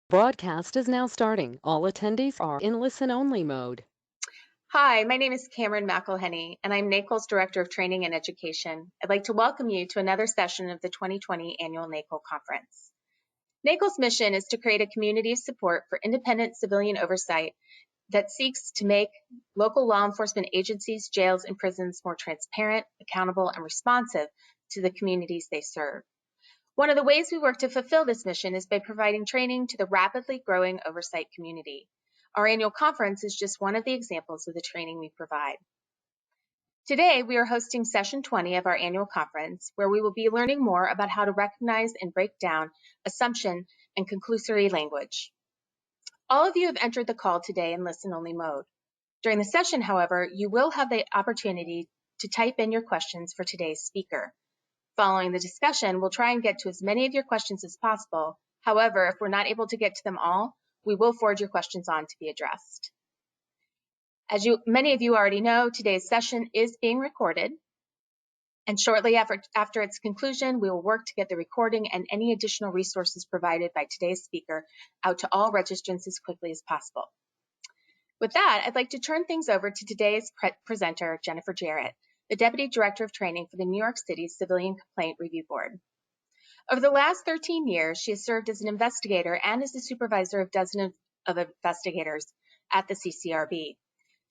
Broadcast is now starting. All attendees are in listen-only mode. Hi, my name is Cameron McElhenney, and I'm NACOL's Director of Training and Education. I'd like to welcome you to another session of the 2020 Annual NACOL Conference. NACOL's mission is to create a community of support for independent civilian oversight that seeks to make local law enforcement agencies, jails, and prisons more transparent, accountable, and responsive to the communities they serve. One of the ways we work to fulfill this mission is by providing training to the rapidly growing oversight community. Our annual conference is just one of the examples of the training we provide. Today, we are hosting session 20 of our annual conference, where we will be learning more about how to recognize and break down assumption and conclusory language. All of you have entered the call today in listen-only mode. During the session, however, you will have the opportunity to type in your questions for today's speaker. Following the discussion, we'll try and get to as many of your questions as possible. However, if we're not able to get to them all, we will forward your questions on to be addressed. As many of you already know, today's session is being recorded, and shortly after its conclusion, we will work to get the recording and any additional resources provided by today's speaker out to all registrants as quickly as possible. With that, I'd like to turn things over to today's presenter, Jennifer Jarrett, the Deputy Director of Training for the New York City Civilian Complaint Review Board. Over the last 13 years, she has served as an investigator and as the supervisor of dozens of investigators at the CCRB.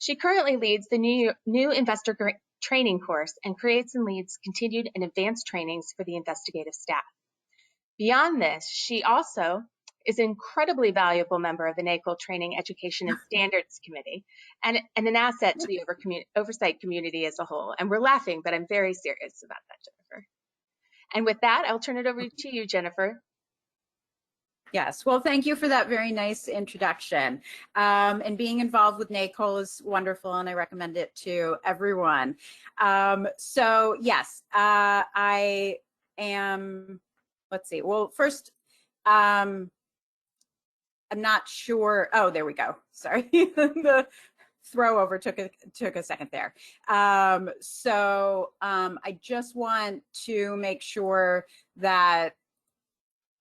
She currently leads the new investor training course and creates and leads continued and advanced trainings for the investigative staff. Beyond this, she also is an incredibly valuable member of the NACOL Training, Education, and Standards Committee, and an asset to the oversight community as a whole. And we're laughing, but I'm very serious about that, Jennifer. And with that, I'll turn it over to you, Jennifer. Yes, well, thank you for that very nice introduction. And being involved with NACOL is wonderful, and I recommend it to everyone. So yes, I am, let's see, well, first, I'm not sure. Oh, there we go. Sorry, the throw over took a second there. I just want to make sure that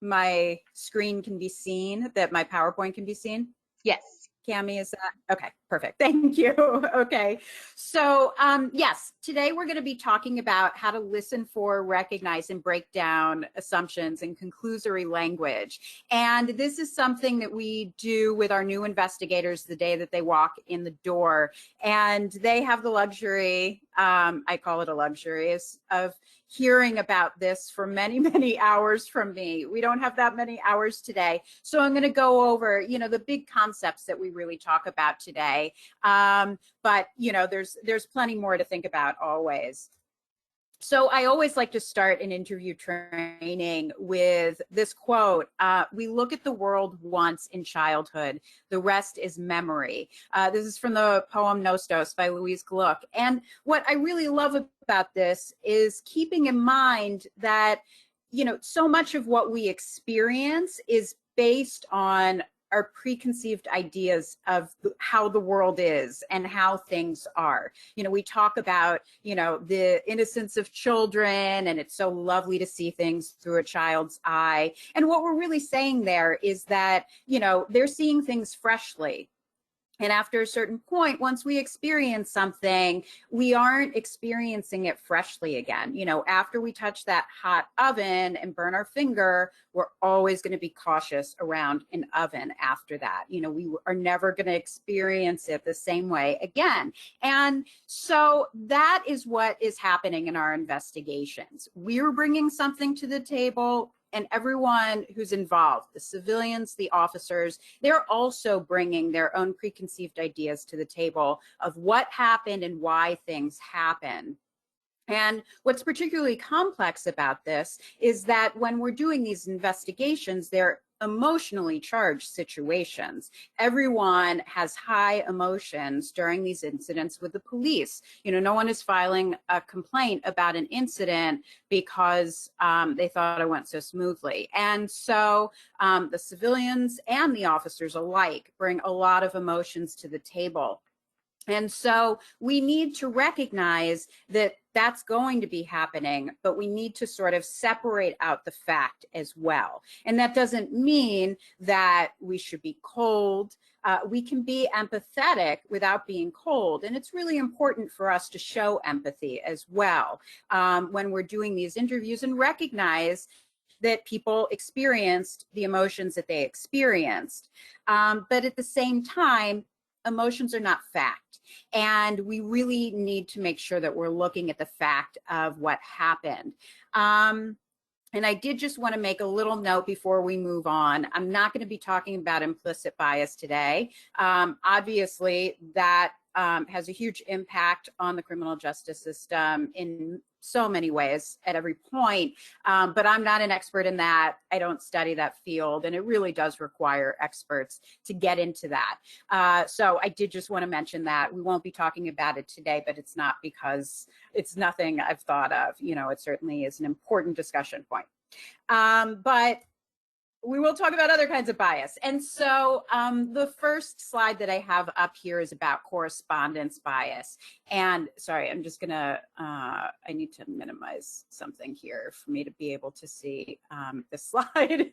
my screen can be seen, that my PowerPoint can be seen. Yes. Cami, is that? Okay, perfect. Thank you. Okay. So yes, today we're going to be talking about how to listen for, recognize, and break down assumptions and conclusory language. And this is something that we do with our new investigators the day that they walk in the door. And they have the luxury, I call it a luxury, of hearing about this for many, many hours from me. We don't have that many hours today. So I'm going to go over, the big concepts that we really talk about today. But, there's plenty more to think about always. So I always like to start an interview training with this quote, we look at the world once in childhood, the rest is memory. This is from the poem Nostos by Louise Gluck. And what I really love about this is keeping in mind that, so much of what we experience is based on our preconceived ideas of how the world is and how things are. We talk about, the innocence of children, and it's so lovely to see things through a child's eye. And what we're really saying there is that, they're seeing things freshly. And after a certain point, once we experience something, we aren't experiencing it freshly again. After we touch that hot oven and burn our finger, we're always going to be cautious around an oven after that. We are never going to experience it the same way again. And so that is what is happening in our investigations. We're bringing something to the table, and everyone who's involved, the civilians, the officers, they're also bringing their own preconceived ideas to the table of what happened and why things happen. And what's particularly complex about this is that when we're doing these investigations, they're emotionally charged situations. Everyone has high emotions during these incidents with the police. No one is filing a complaint about an incident because they thought it went so smoothly. And so the civilians and the officers alike bring a lot of emotions to the table. And so we need to recognize that that's going to be happening, but we need to sort of separate out the fact as well. And that doesn't mean that we should be cold. We can be empathetic without being cold. And it's really important for us to show empathy as well when we're doing these interviews, and recognize that people experienced the emotions that they experienced. But at the same time, emotions are not fact. And we really need to make sure that we're looking at the fact of what happened. And I did just want to make a little note before we move on. I'm not going to be talking about implicit bias today. Obviously, that has a huge impact on the criminal justice system in so many ways at every point, but I'm not an expert in that. I don't study that field, and it really does require experts to get into that. So I did just want to mention that. We won't be talking about it today, but it's not because it's nothing I've thought of. You know, it certainly is an important discussion point. But we will talk about other kinds of bias. And so the first slide that I have up here is about correspondence bias. And sorry, I'm just gonna, I need to minimize something here for me to be able to see this slide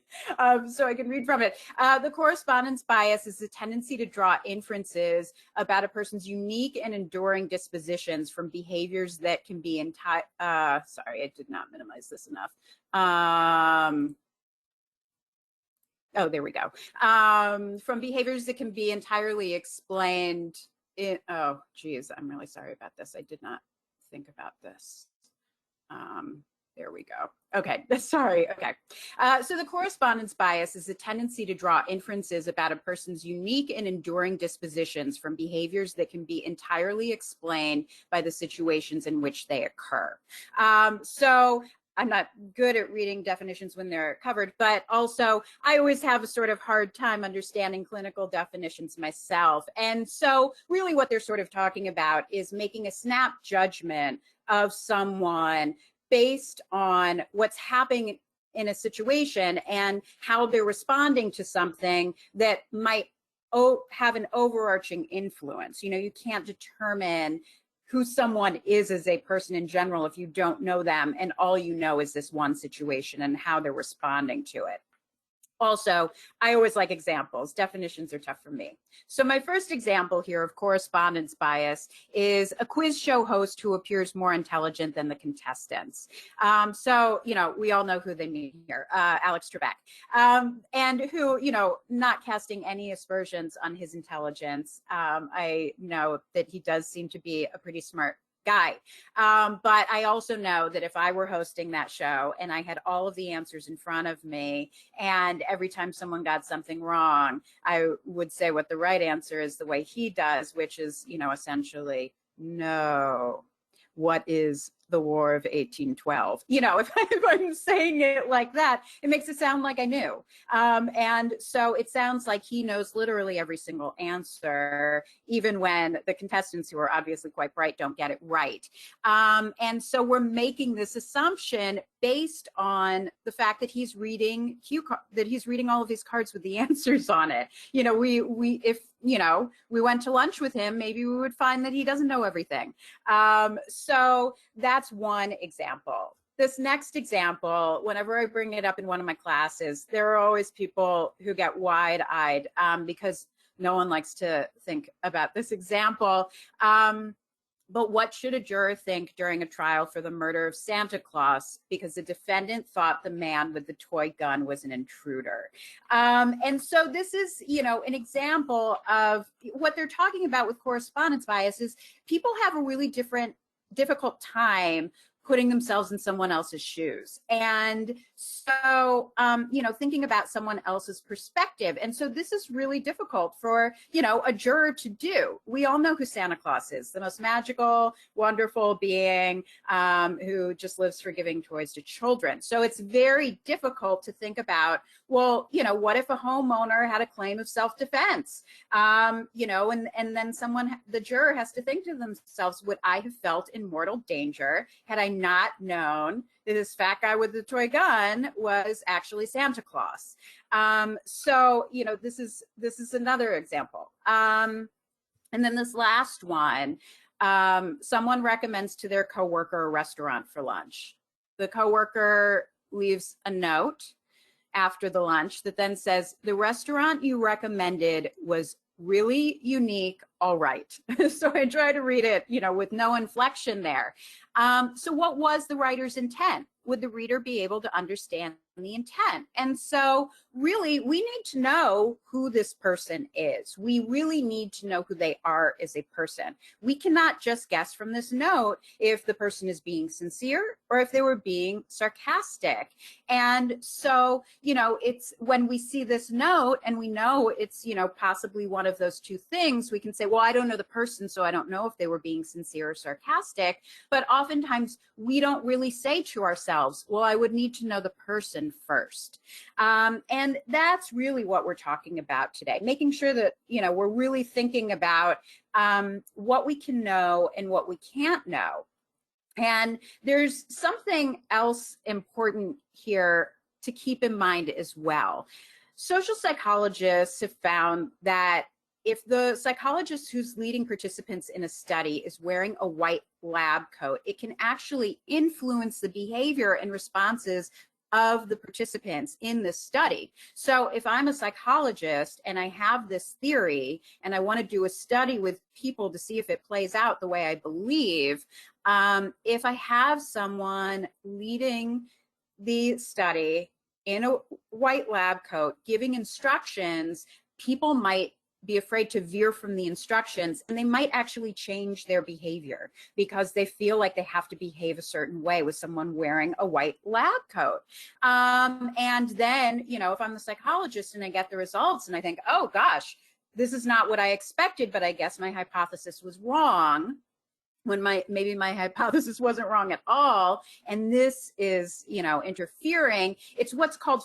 so I can read from it. The correspondence bias is the tendency to draw inferences about a person's unique and enduring dispositions from behaviors that can be sorry, I did not minimize this enough. Oh, there we go. From behaviors that can be entirely explained in, oh, geez, I'm really sorry about this. I did not think about this. There we go. Okay, sorry. Okay. So the correspondence bias is a tendency to draw inferences about a person's unique and enduring dispositions from behaviors that can be entirely explained by the situations in which they occur. So I'm not good at reading definitions when they're covered, but also I always have a sort of hard time understanding clinical definitions myself. And so really what they're sort of talking about is making a snap judgment of someone based on what's happening in a situation and how they're responding to something that might have an overarching influence. You know, you can't determine who someone is as a person in general if you don't know them, and all you know is this one situation and how they're responding to it. Also, I always like examples. Definitions are tough for me. So my first example here of correspondence bias is a quiz show host who appears more intelligent than the contestants. So, you know, we all know who they mean here, Alex Trebek, and who, you know, not casting any aspersions on his intelligence. I know that he does seem to be a pretty smart guy. But I also know that if I were hosting that show and I had all of the answers in front of me, and every time someone got something wrong, I would say what the right answer is the way he does, which is, you know, essentially, no. What is the War of 1812? You know, if I'm saying it like that, it makes it sound like I knew. And so it sounds like he knows literally every single answer, even when the contestants, who are obviously quite bright, don't get it right. And so we're making this assumption based on the fact that he's reading all of these cards with the answers on it. You know, if you know, we went to lunch with him, maybe we would find that he doesn't know everything. So that's one example. This next example, whenever I bring it up in one of my classes, there are always people who get wide-eyed because no one likes to think about this example. But what should a juror think during a trial for the murder of Santa Claus because the defendant thought the man with the toy gun was an intruder? And so this is, you know, an example of what they're talking about with correspondence bias is people have a really difficult time putting themselves in someone else's shoes. And so, you know, thinking about someone else's perspective. And so this is really difficult for, you know, a juror to do. We all know who Santa Claus is, the most magical, wonderful being who just lives for giving toys to children. So it's very difficult to think about, well, you know, what if a homeowner had a claim of self-defense? You know, and then the juror has to think to themselves, would I have felt in mortal danger had I not known that this fat guy with the toy gun was actually Santa Claus? So, you know, this is another example. And then this last one, Someone recommends to their coworker a restaurant for lunch. The coworker leaves a note after the lunch that then says, the restaurant you recommended was really unique, all right. So I try to read it, with no inflection there. So what was the writer's intent? Would the reader be able to understand the intent? And so really, we need to know who this person is. We really need to know who they are as a person. We cannot just guess from this note if the person is being sincere or if they were being sarcastic. And so, it's when we see this note and we know it's, possibly one of those two things, we can say, well, I don't know the person, so I don't know if they were being sincere or sarcastic. But oftentimes we don't really say to ourselves, well, I would need to know the person first. And that's really what we're talking about today, making sure that, we're really thinking about what we can know and what we can't know. And there's something else important here to keep in mind as well. Social psychologists have found that if the psychologist who's leading participants in a study is wearing a white lab coat, it can actually influence the behavior and responses of the participants in this study. So if I'm a psychologist and I have this theory and I want to do a study with people to see if it plays out the way I believe, if I have someone leading the study in a white lab coat giving instructions, people might be afraid to veer from the instructions, and they might actually change their behavior because they feel like they have to behave a certain way with someone wearing a white lab coat. And then, if I'm the psychologist and I get the results and I think, oh gosh, this is not what I expected, but I guess my hypothesis was wrong, when maybe my hypothesis wasn't wrong at all, and this is, interfering, it's what's called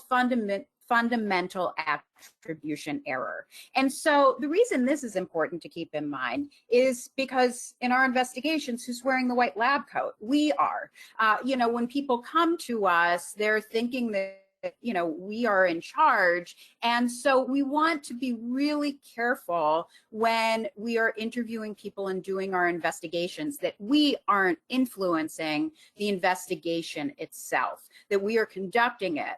fundamental attribution error. And so the reason this is important to keep in mind is because in our investigations, who's wearing the white lab coat? We are. When people come to us, they're thinking that we are in charge. And so we want to be really careful when we are interviewing people and doing our investigations that we aren't influencing the investigation itself, that we are conducting it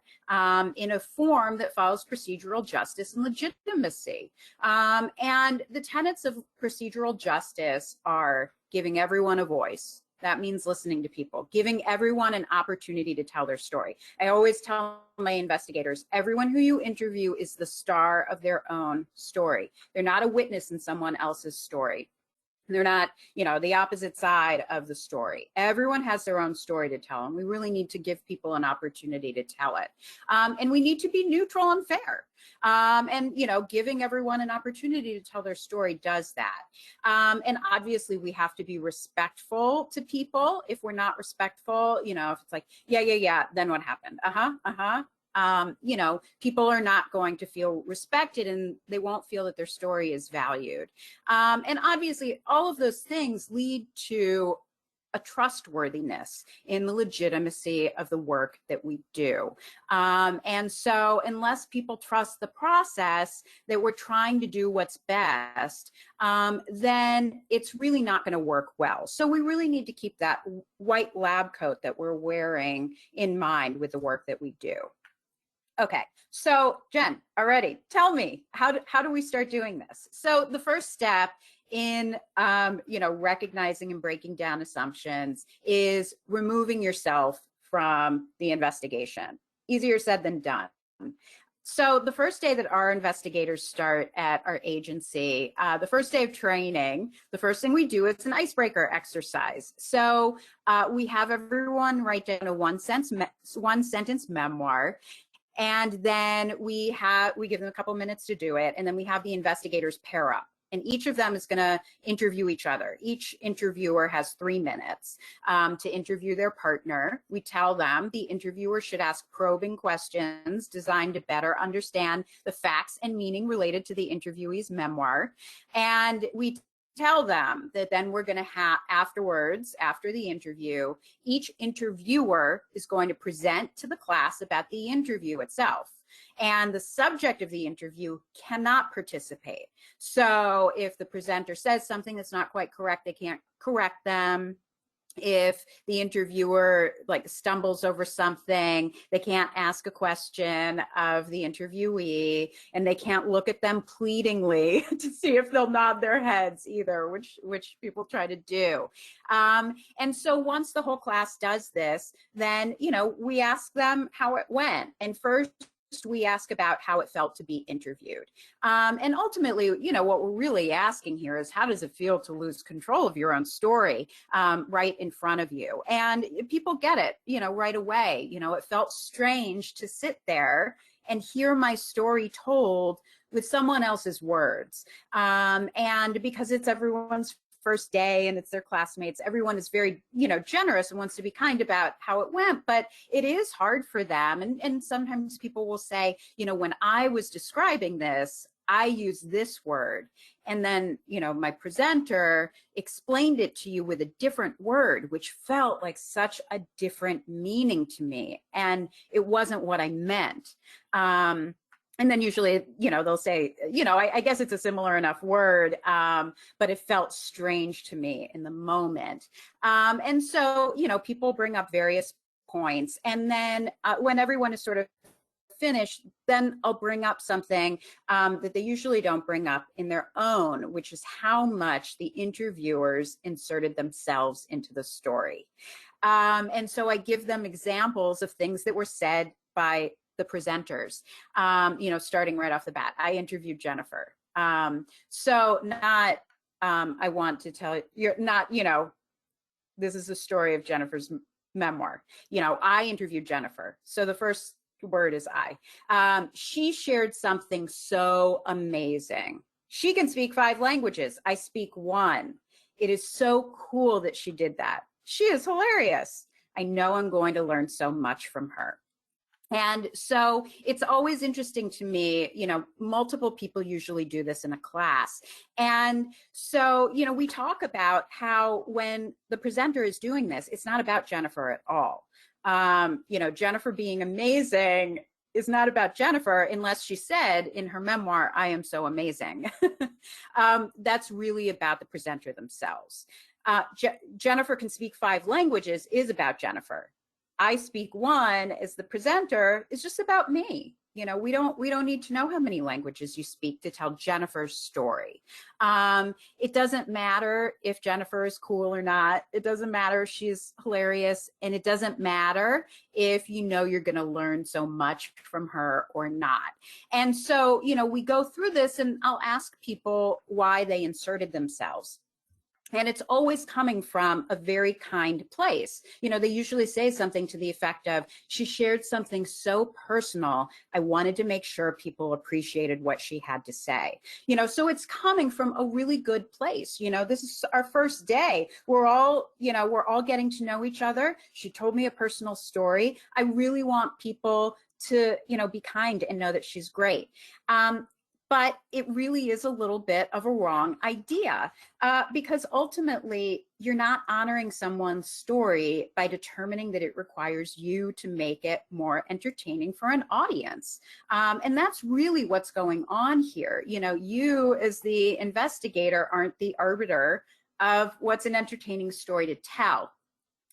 in a form that follows procedural justice and legitimacy. And the tenets of procedural justice are giving everyone a voice. That means listening to people, giving everyone an opportunity to tell their story. I always tell my investigators, everyone who you interview is the star of their own story. They're not a witness in someone else's story. They're not, the opposite side of the story. Everyone has their own story to tell, and we really need to give people an opportunity to tell it. And we need to be neutral and fair. And, giving everyone an opportunity to tell their story does that. And obviously, we have to be respectful to people. If we're not respectful, if it's like, yeah, then what happened? People are not going to feel respected and they won't feel that their story is valued. And obviously, all of those things lead to a trustworthiness in the legitimacy of the work that we do. And so unless people trust the process that we're trying to do what's best, then it's really not going to work well. So we really need to keep that white lab coat that we're wearing in mind with the work that we do. Okay, so Jen, already, tell me, how do we start doing this? So the first step in recognizing and breaking down assumptions is removing yourself from the investigation. Easier said than done. So the first day that our investigators start at our agency, the first day of training, the first thing we do is an icebreaker exercise. So we have everyone write down a one sentence memoir. And then we give them a couple minutes to do it. And then we have the investigators pair up. And each of them is going to interview each other. Each interviewer has 3 minutes to interview their partner. We tell them the interviewer should ask probing questions designed to better understand the facts and meaning related to the interviewee's memoir. And we tell them that then we're going to have afterwards, after the interview, each interviewer is going to present to the class about the interview itself. and the subject of the interview cannot participate. So if the presenter says something that's not quite correct, they can't correct them. If the interviewer like stumbles over something, they can't ask a question of the interviewee, and they can't look at them pleadingly to see if they'll nod their heads either, which people try to do. And so once the whole class does this, then, you know, we ask them how it went. And first, we ask about how it felt to be interviewed. And ultimately, you know, what we're really asking here is, how does it feel to lose control of your own story right in front of you? And people get it, you know, right away. You know, it felt strange to sit there and hear my story told with someone else's words. And because it's everyone's first day and it's their classmates, everyone is very, you know, generous and wants to be kind about how it went, but it is hard for them. And sometimes people will say, you know, when I was describing this, I used this word. And then, you know, my presenter explained it to you with a different word, which felt like such a different meaning to me. And it wasn't what I meant. And then usually, you know, they'll say, you know, I guess it's a similar enough word, but it felt strange to me in the moment. And so, you know, people bring up various points. And then when everyone is sort of finished, then I'll bring up something that they usually don't bring up in their own, which is how much the interviewers inserted themselves into the story. And so I give them examples of things that were said by the presenters, you know, starting right off the bat. I interviewed Jennifer. So not, I want to tell you, you're not, you know, this is the story of Jennifer's memoir. You know, I interviewed Jennifer. So the first word is I. She shared something so amazing. She can speak 5 languages. I speak 1. It is so cool that she did that. She is hilarious. I know I'm going to learn so much from her. And so it's always interesting to me, you know, multiple people usually do this in a class. And so, you know, we talk about how when the presenter is doing this, it's not about Jennifer at all. You know, Jennifer being amazing is not about Jennifer unless she said in her memoir, I am so amazing. That's really about the presenter themselves. Jennifer can speak 5 languages is about Jennifer. I speak 1 as the presenter is just about me. You know, we don't need to know how many languages you speak to tell Jennifer's story. It doesn't matter if Jennifer is cool or not. It doesn't matter if she's hilarious, and it doesn't matter if you know you're going to learn so much from her or not. And so, you know, we go through this, and I'll ask people why they inserted themselves. And it's always coming from a very kind place. You know, they usually say something to the effect of, she shared something so personal, I wanted to make sure people appreciated what she had to say. You know, so it's coming from a really good place. You know, this is our first day. We're all, you know, we're all getting to know each other. She told me a personal story. I really want people to, you know, be kind and know that she's great. But it really is a little bit of a wrong idea because ultimately you're not honoring someone's story by determining that it requires you to make it more entertaining for an audience. And that's really what's going on here. You know, you as the investigator aren't the arbiter of what's an entertaining story to tell.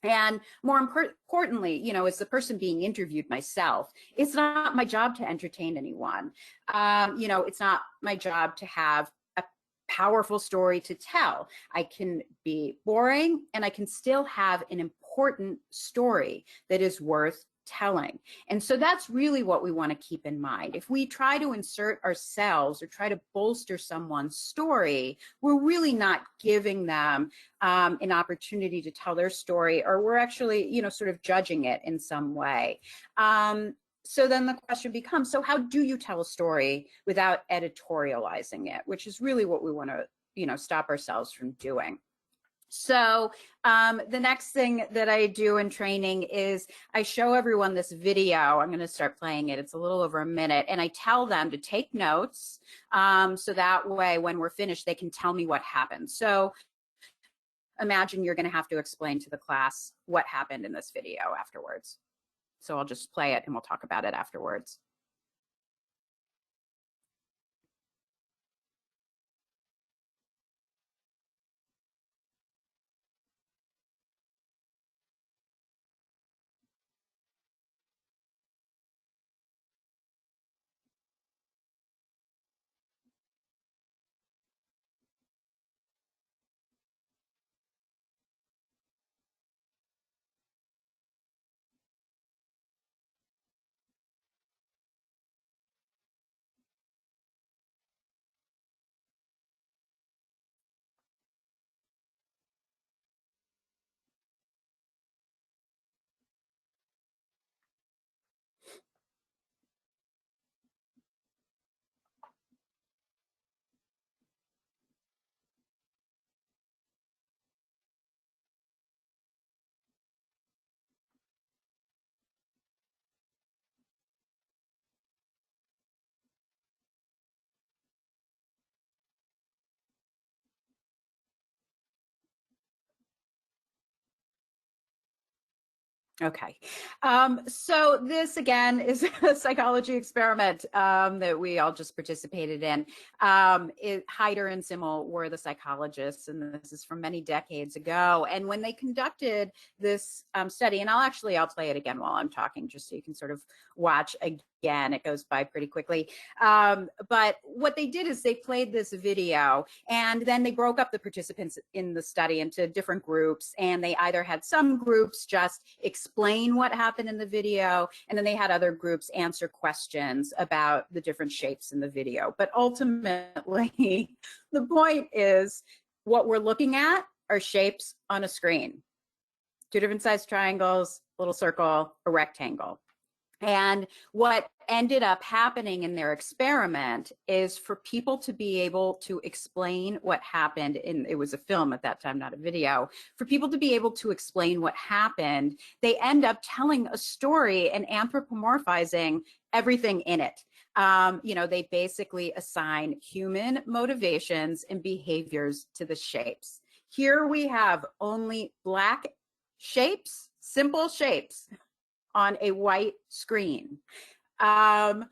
And more importantly, you know, as the person being interviewed myself, it's not my job to entertain anyone. You know, it's not my job to have a powerful story to tell. I can be boring and I can still have an important story that is worth telling. And so that's really what we want to keep in mind. If we try to insert ourselves or try to bolster someone's story, we're really not giving them an opportunity to tell their story, or we're actually, you know, sort of judging it in some way. So then the question becomes, so how do you tell a story without editorializing it, which is really what we want to, you know, stop ourselves from doing. So the next thing that I do in training is I show everyone this video. I'm going to start playing it. It's a little over a minute. And I tell them to take notes so that way when we're finished, they can tell me what happened. So imagine you're going to have to explain to the class what happened in this video afterwards. So I'll just play it and we'll talk about it afterwards. Okay. So this again is a psychology experiment that we all just participated in. Hyder and Simmel were the psychologists, and this is from many decades ago. And when they conducted this study, and I'll play it again while I'm talking, just so you can sort of watch again. It goes by pretty quickly. But what they did is they played this video, and then they broke up the participants in the study into different groups, and they either had some groups just explain what happened in the video, and then they had other groups answer questions about the different shapes in the video. But ultimately, the point is what we're looking at are shapes on a screen. Two different sized triangles, little circle, a rectangle. And what ended up happening in their experiment is for people to be able to explain what happened it was a film at that time, not a video, for people to be able to explain what happened, they end up telling a story and anthropomorphizing everything in it. They basically assign human motivations and behaviors to the shapes. Here we have only black shapes, simple shapes, on a white screen. But,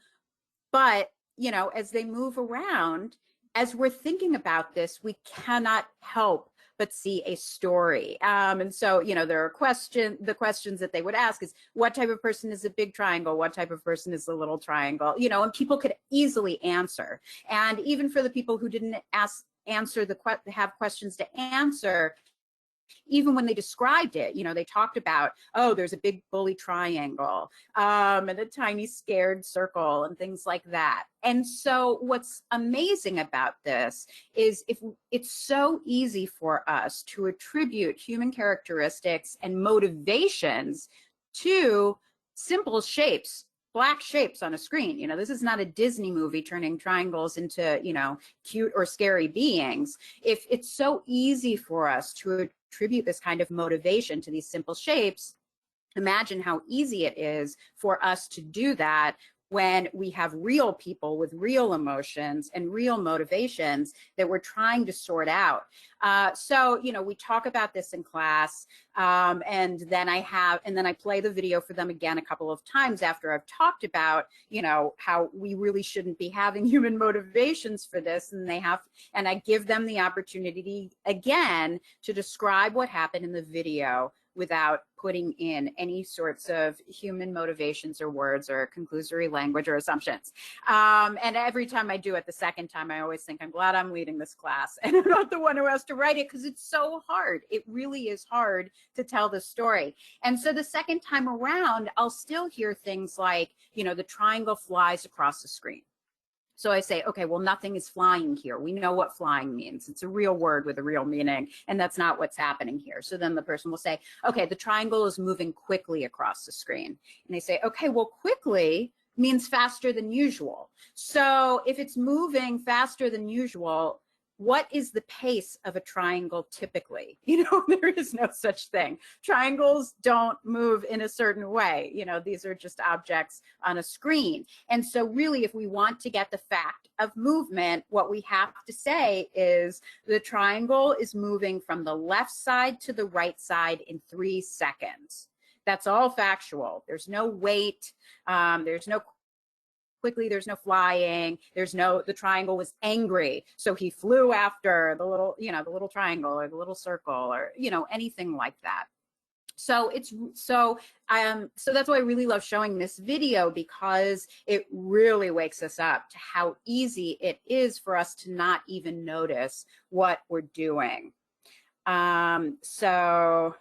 as they move around, as we're thinking about this, we cannot help but see a story. And so, there are the questions that they would ask is, what type of person is a big triangle? What type of person is a little triangle? And people could easily answer. And even for the people who didn't have questions to answer, even when they described it, they talked about, oh, there's a big bully triangle and a tiny scared circle and things like that. And so what's amazing about this is if it's so easy for us to attribute human characteristics and motivations to simple shapes, black shapes on a screen. This is not a Disney movie turning triangles into, cute or scary beings. If it's so easy for us to attribute this kind of motivation to these simple shapes, imagine how easy it is for us to do that when we have real people with real emotions and real motivations that we're trying to sort out. So we talk about this in class, and then I play the video for them again a couple of times after I've talked about, how we really shouldn't be having human motivations for this, and I give them the opportunity again to describe what happened in the video without putting in any sorts of human motivations or words or conclusory language or assumptions. And every time I do it the second time, I always think, I'm glad I'm leading this class and I'm not the one who has to write it, because it's so hard. It really is hard to tell the story. And so the second time around, I'll still hear things like, the triangle flies across the screen. So I say, okay, well, nothing is flying here. We know what flying means. It's a real word with a real meaning, and that's not what's happening here. So then the person will say, okay, the triangle is moving quickly across the screen. And they say, okay, well, quickly means faster than usual. So if it's moving faster than usual, what is the pace of a triangle typically? There is no such thing. Triangles don't move in a certain way. These are just objects on a screen. And so really, if we want to get the fact of movement, what we have to say is the triangle is moving from the left side to the right side in 3 seconds. That's all factual. There's no wait. There's no quickly, there's no flying, the triangle was angry, so he flew after the little triangle or the little circle or anything like that. So that's why I really love showing this video, because it really wakes us up to how easy it is for us to not even notice what we're doing. So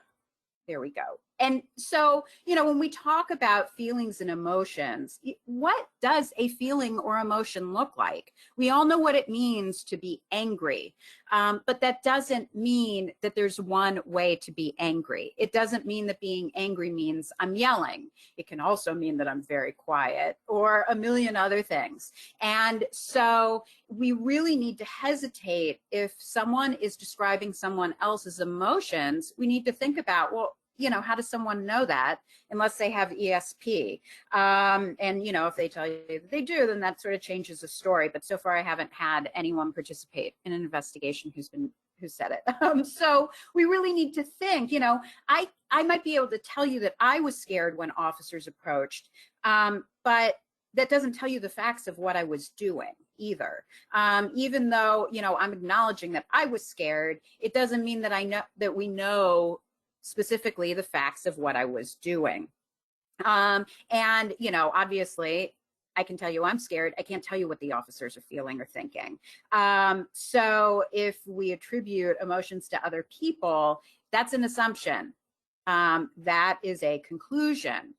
there we go. And so, when we talk about feelings and emotions, what does a feeling or emotion look like? We all know what it means to be angry, but that doesn't mean that there's one way to be angry. It doesn't mean that being angry means I'm yelling. It can also mean that I'm very quiet, or a million other things. And so we really need to hesitate if someone is describing someone else's emotions. We need to think about, well, how does someone know that unless they have ESP? And, if they tell you that they do, then that sort of changes the story. But so far, I haven't had anyone participate in an investigation who said it. So we really need to think, I might be able to tell you that I was scared when officers approached, but that doesn't tell you the facts of what I was doing either. Even though, I'm acknowledging that I was scared, it doesn't mean that I know that we know specifically the facts of what I was doing. And, obviously, I can tell you I'm scared. I can't tell you what the officers are feeling or thinking. So if we attribute emotions to other people, that's an assumption. That is a conclusion.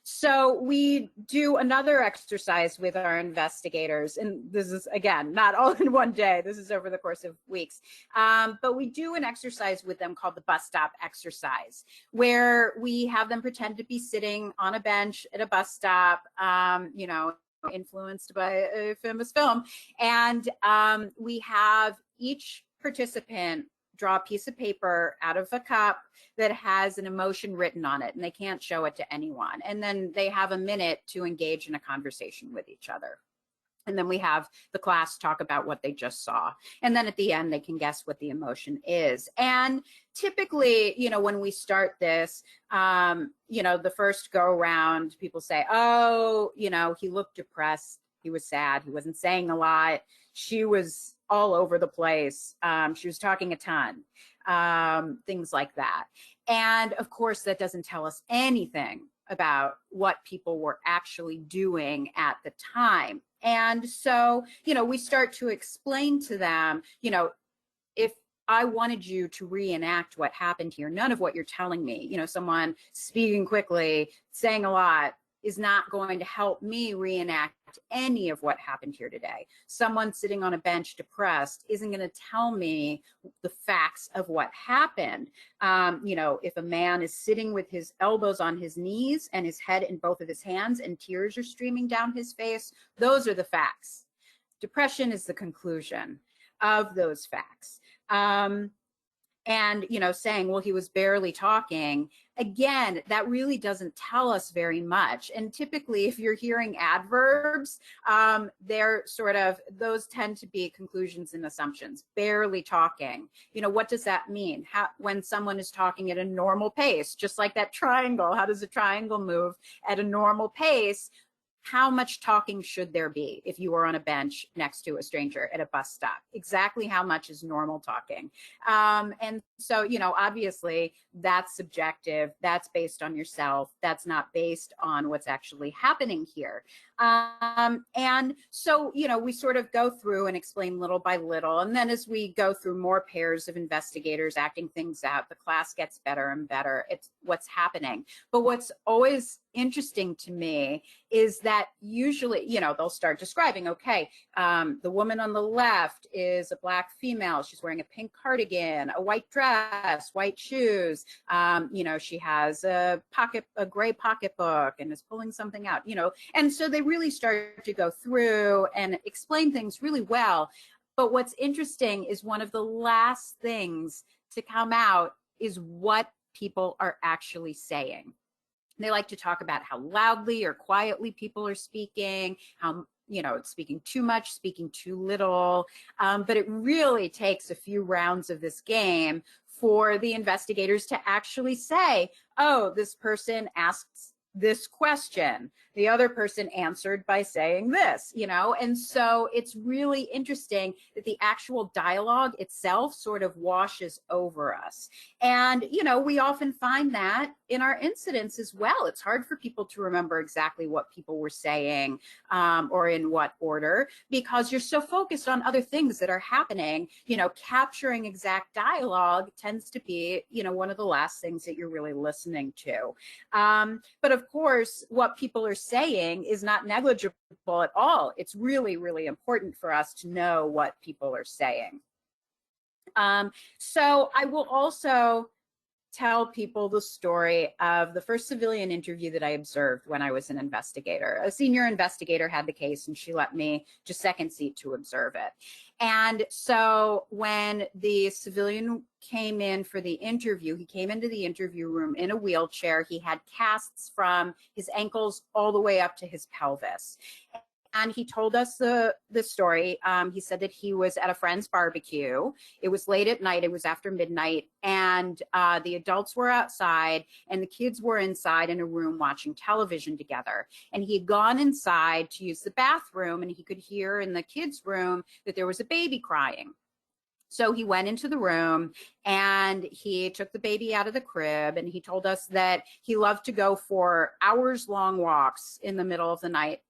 So we do another exercise with our investigators, and this is, again, not all in one day. This is over the course of weeks. But we do an exercise with them called the bus stop exercise, where we have them pretend to be sitting on a bench at a bus stop, influenced by a famous film. And we have each participant draw a piece of paper out of a cup that has an emotion written on it, and they can't show it to anyone. And then they have a minute to engage in a conversation with each other. And then we have the class talk about what they just saw. And then at the end, they can guess what the emotion is. And typically, when we start this, the first go around, people say, oh, he looked depressed. He was sad. He wasn't saying a lot. She was all over the place. She was talking a ton, things like that. And of course, that doesn't tell us anything about what people were actually doing at the time. And so, we start to explain to them, if I wanted you to reenact what happened here, none of what you're telling me, someone speaking quickly, saying a lot, is not going to help me reenact any of what happened here today. Someone sitting on a bench depressed isn't going to tell me the facts of what happened. If a man is sitting with his elbows on his knees and his head in both of his hands and tears are streaming down his face, those are the facts. Depression is the conclusion of those facts. And, saying, well, he was barely talking, again, that really doesn't tell us very much. And typically, if you're hearing adverbs, those tend to be conclusions and assumptions. Barely talking. What does that mean? When someone is talking at a normal pace, just like that triangle, how does a triangle move at a normal pace? How much talking should there be if you were on a bench next to a stranger at a bus stop? Exactly how much is normal talking? And so, obviously that's subjective. That's based on yourself. That's not based on what's actually happening here. And so, we sort of go through and explain little by little. And then as we go through more pairs of investigators acting things out, the class gets better and better. It's what's happening. But what's always interesting to me is that usually, they'll start describing, okay, the woman on the left is a Black female. She's wearing a pink cardigan, a white dress, white shoes. She has a gray pocketbook and is pulling something out, and so they really start to go through and explain things really well. But what's interesting is one of the last things to come out is what people are actually saying. They like to talk about how loudly or quietly people are speaking, how, speaking too much, speaking too little. But it really takes a few rounds of this game for the investigators to actually say, oh, this person asks this question. The other person answered by saying this, and so it's really interesting that the actual dialogue itself sort of washes over us. And, we often find that in our incidents as well. It's hard for people to remember exactly what people were saying or in what order, because you're so focused on other things that are happening. Capturing exact dialogue tends to be, one of the last things that you're really listening to. But of course, what people are saying is not negligible at all. It's really, really important for us to know what people are saying. So I will also tell people the story of the first civilian interview that I observed when I was an investigator. A senior investigator had the case and she let me just second seat to observe it. And so when the civilian came in for the interview, he came into the interview room in a wheelchair. He had casts from his ankles all the way up to his pelvis. and he told us the story. He said that he was at a friend's barbecue. It was late at night. It was after midnight, and the adults were outside, and the kids were inside in a room watching television together. And he had gone inside to use the bathroom, and he could hear in the kids' room that there was a baby crying. So he went into the room and he took the baby out of the crib, and he told us that he loved to go for hours-long walks in the middle of the night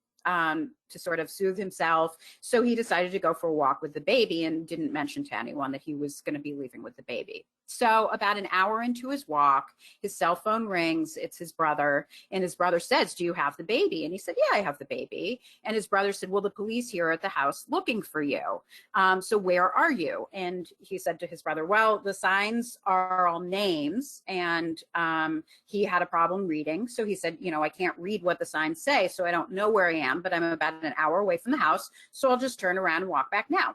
to sort of soothe himself. So he decided to go for a walk with the baby and didn't mention to anyone that he was going to be leaving with the baby. So about an hour into his walk, his cell phone rings. It's his brother. And his brother says, "Do you have the baby?" And he said, "Yeah, I have the baby." And his brother said, "Well, the police here are at the house looking for you. So where are you?" And he said to his brother, "Well, the signs are all names." And he had a problem reading. So he said, "I can't read what the signs say, so I don't know where I am, but I'm about an hour away from the house. So I'll just turn around and walk back now."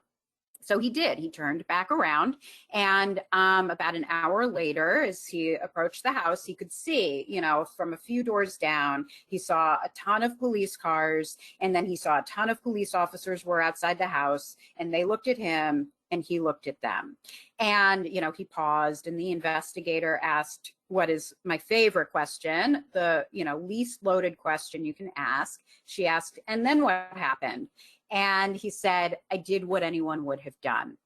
So he did. He turned back around, and about an hour later, as he approached the house, he could see, from a few doors down, he saw a ton of police cars, and then he saw a ton of police officers were outside the house, and they looked at him, and he looked at them. And, he paused, and the investigator asked what is my favorite question, the, least loaded question you can ask. She asked, "And then what happened?" And he said, "I did what anyone would have done."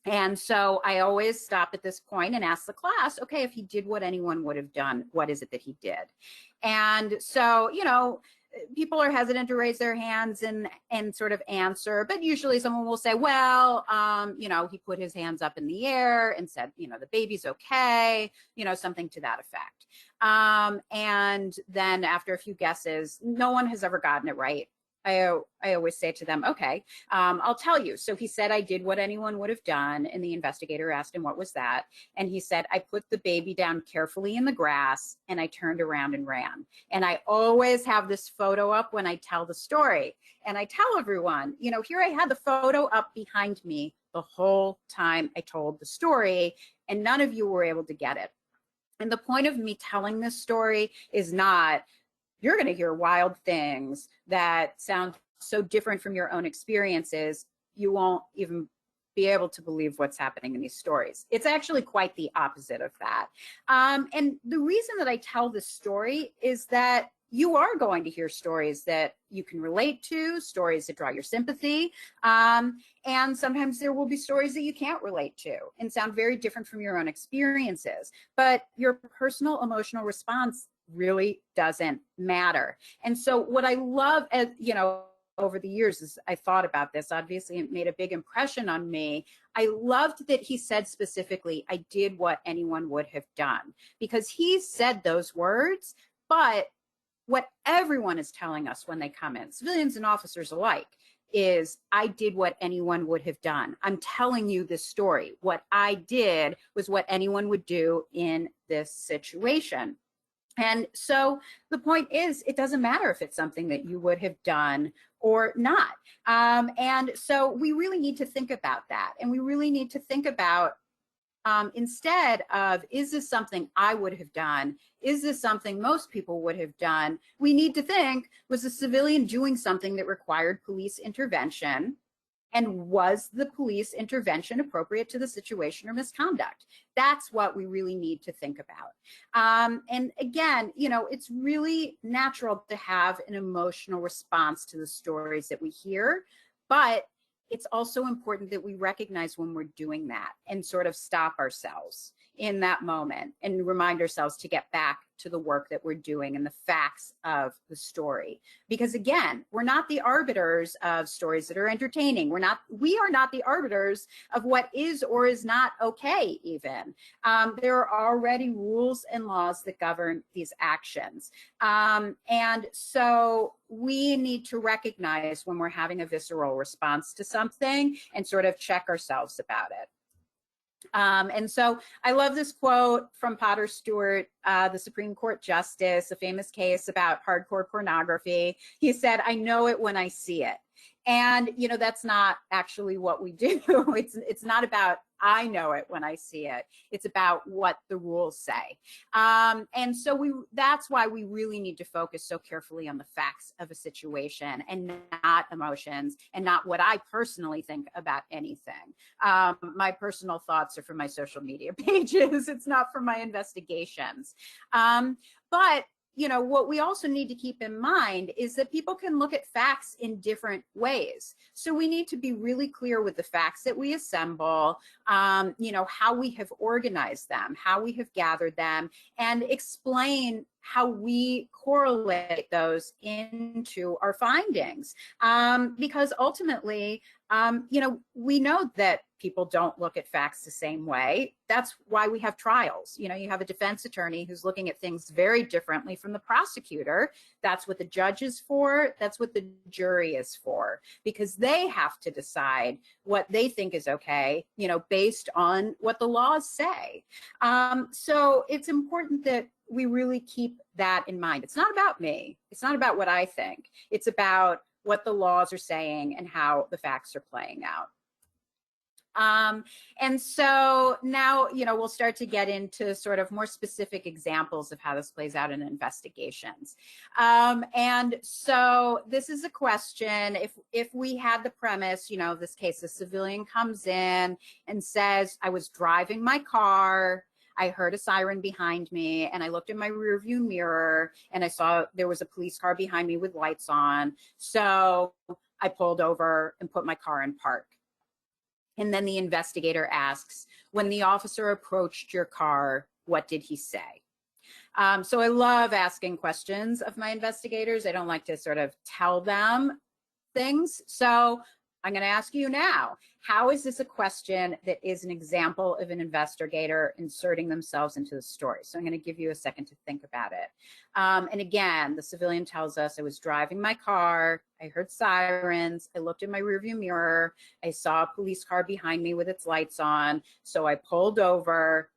And so I always stop at this point and ask the class, okay, if he did what anyone would have done, what is it that he did? And so, people are hesitant to raise their hands and sort of answer, but usually someone will say, well, he put his hands up in the air and said, the baby's okay, something to that effect. And then after a few guesses, no one has ever gotten it right. I always say to them, okay, I'll tell you. So he said, "I did what anyone would have done." And the investigator asked him, "What was that?" And he said, "I put the baby down carefully in the grass, and I turned around and ran." And I always have this photo up when I tell the story. And I tell everyone, here I had the photo up behind me the whole time I told the story, and none of you were able to get it. And the point of me telling this story is not, you're going to hear wild things that sound so different from your own experiences, you won't even be able to believe what's happening in these stories. It's actually quite the opposite of that. And the reason that I tell this story is that you are going to hear stories that you can relate to, stories that draw your sympathy. And sometimes there will be stories that you can't relate to and sound very different from your own experiences. But your personal emotional response really doesn't matter. And so what I love, as over the years, as I thought about this, obviously it made a big impression on me. I loved that he said specifically, "I did what anyone would have done," because he said those words, but what everyone is telling us when they come in, civilians and officers alike, is, "I did what anyone would have done. I'm telling you this story. What I did was what anyone would do in this situation." And so the point is, it doesn't matter if it's something that you would have done or not. And so we really need to think about that. And we really need to think about, instead of, is this something I would have done? Is this something most people would have done? We need to think, was the civilian doing something that required police intervention? And was the police intervention appropriate to the situation or misconduct? That's what we really need to think about. And again, it's really natural to have an emotional response to the stories that we hear, but it's also important that we recognize when we're doing that and sort of stop ourselves in that moment and remind ourselves to get back to the work that we're doing and the facts of the story. Because again, we're not the arbiters of stories that are entertaining. We are not the arbiters of what is or is not okay even. There are already rules and laws that govern these actions. And so we need to recognize when we're having a visceral response to something and sort of check ourselves about it. And so I love this quote from Potter Stewart, the Supreme Court Justice, a famous case about hardcore pornography. He said, "I know it when I see it." And, that's not actually what we do. It's not about, I know it when I see it. It's about what the rules say. And so that's why we really need to focus so carefully on the facts of a situation and not emotions and not what I personally think about anything. My personal thoughts are from my social media pages. It's not from my investigations. But what we also need to keep in mind is that people can look at facts in different ways. So we need to be really clear with the facts that we assemble, how we have organized them, how we have gathered them, and explain how we correlate those into our findings. Because ultimately, we know that people don't look at facts the same way. That's why we have trials. You have a defense attorney who's looking at things very differently from the prosecutor. That's what the judge is for. That's what the jury is for, because they have to decide what they think is okay, based on what the laws say. So it's important that we really keep that in mind. It's not about me. It's not about what I think. It's about what the laws are saying and how the facts are playing out. And so now, we'll start to get into sort of more specific examples of how this plays out in investigations. And so this is a question, if we had the premise, this case, a civilian comes in and says, I was driving my car, I heard a siren behind me, and I looked in my rearview mirror and I saw there was a police car behind me with lights on. So I pulled over and put my car in park. And then the investigator asks, when the officer approached your car, what did he say? So I love asking questions of my investigators. I don't like to sort of tell them things. So I'm going to ask you now, how is this a question that is an example of an investigator inserting themselves into the story? So I'm going to give you a second to think about it. And again, the civilian tells us, I was driving my car, I heard sirens, I looked in my rearview mirror, I saw a police car behind me with its lights on, so I pulled over,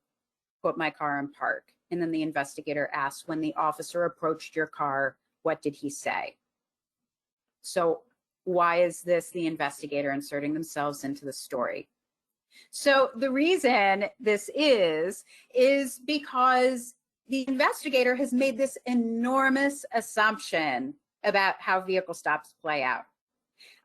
put my car in park. And then the investigator asks, when the officer approached your car, what did he say? So why is this the investigator inserting themselves into the story? So the reason this is because the investigator has made this enormous assumption about how vehicle stops play out.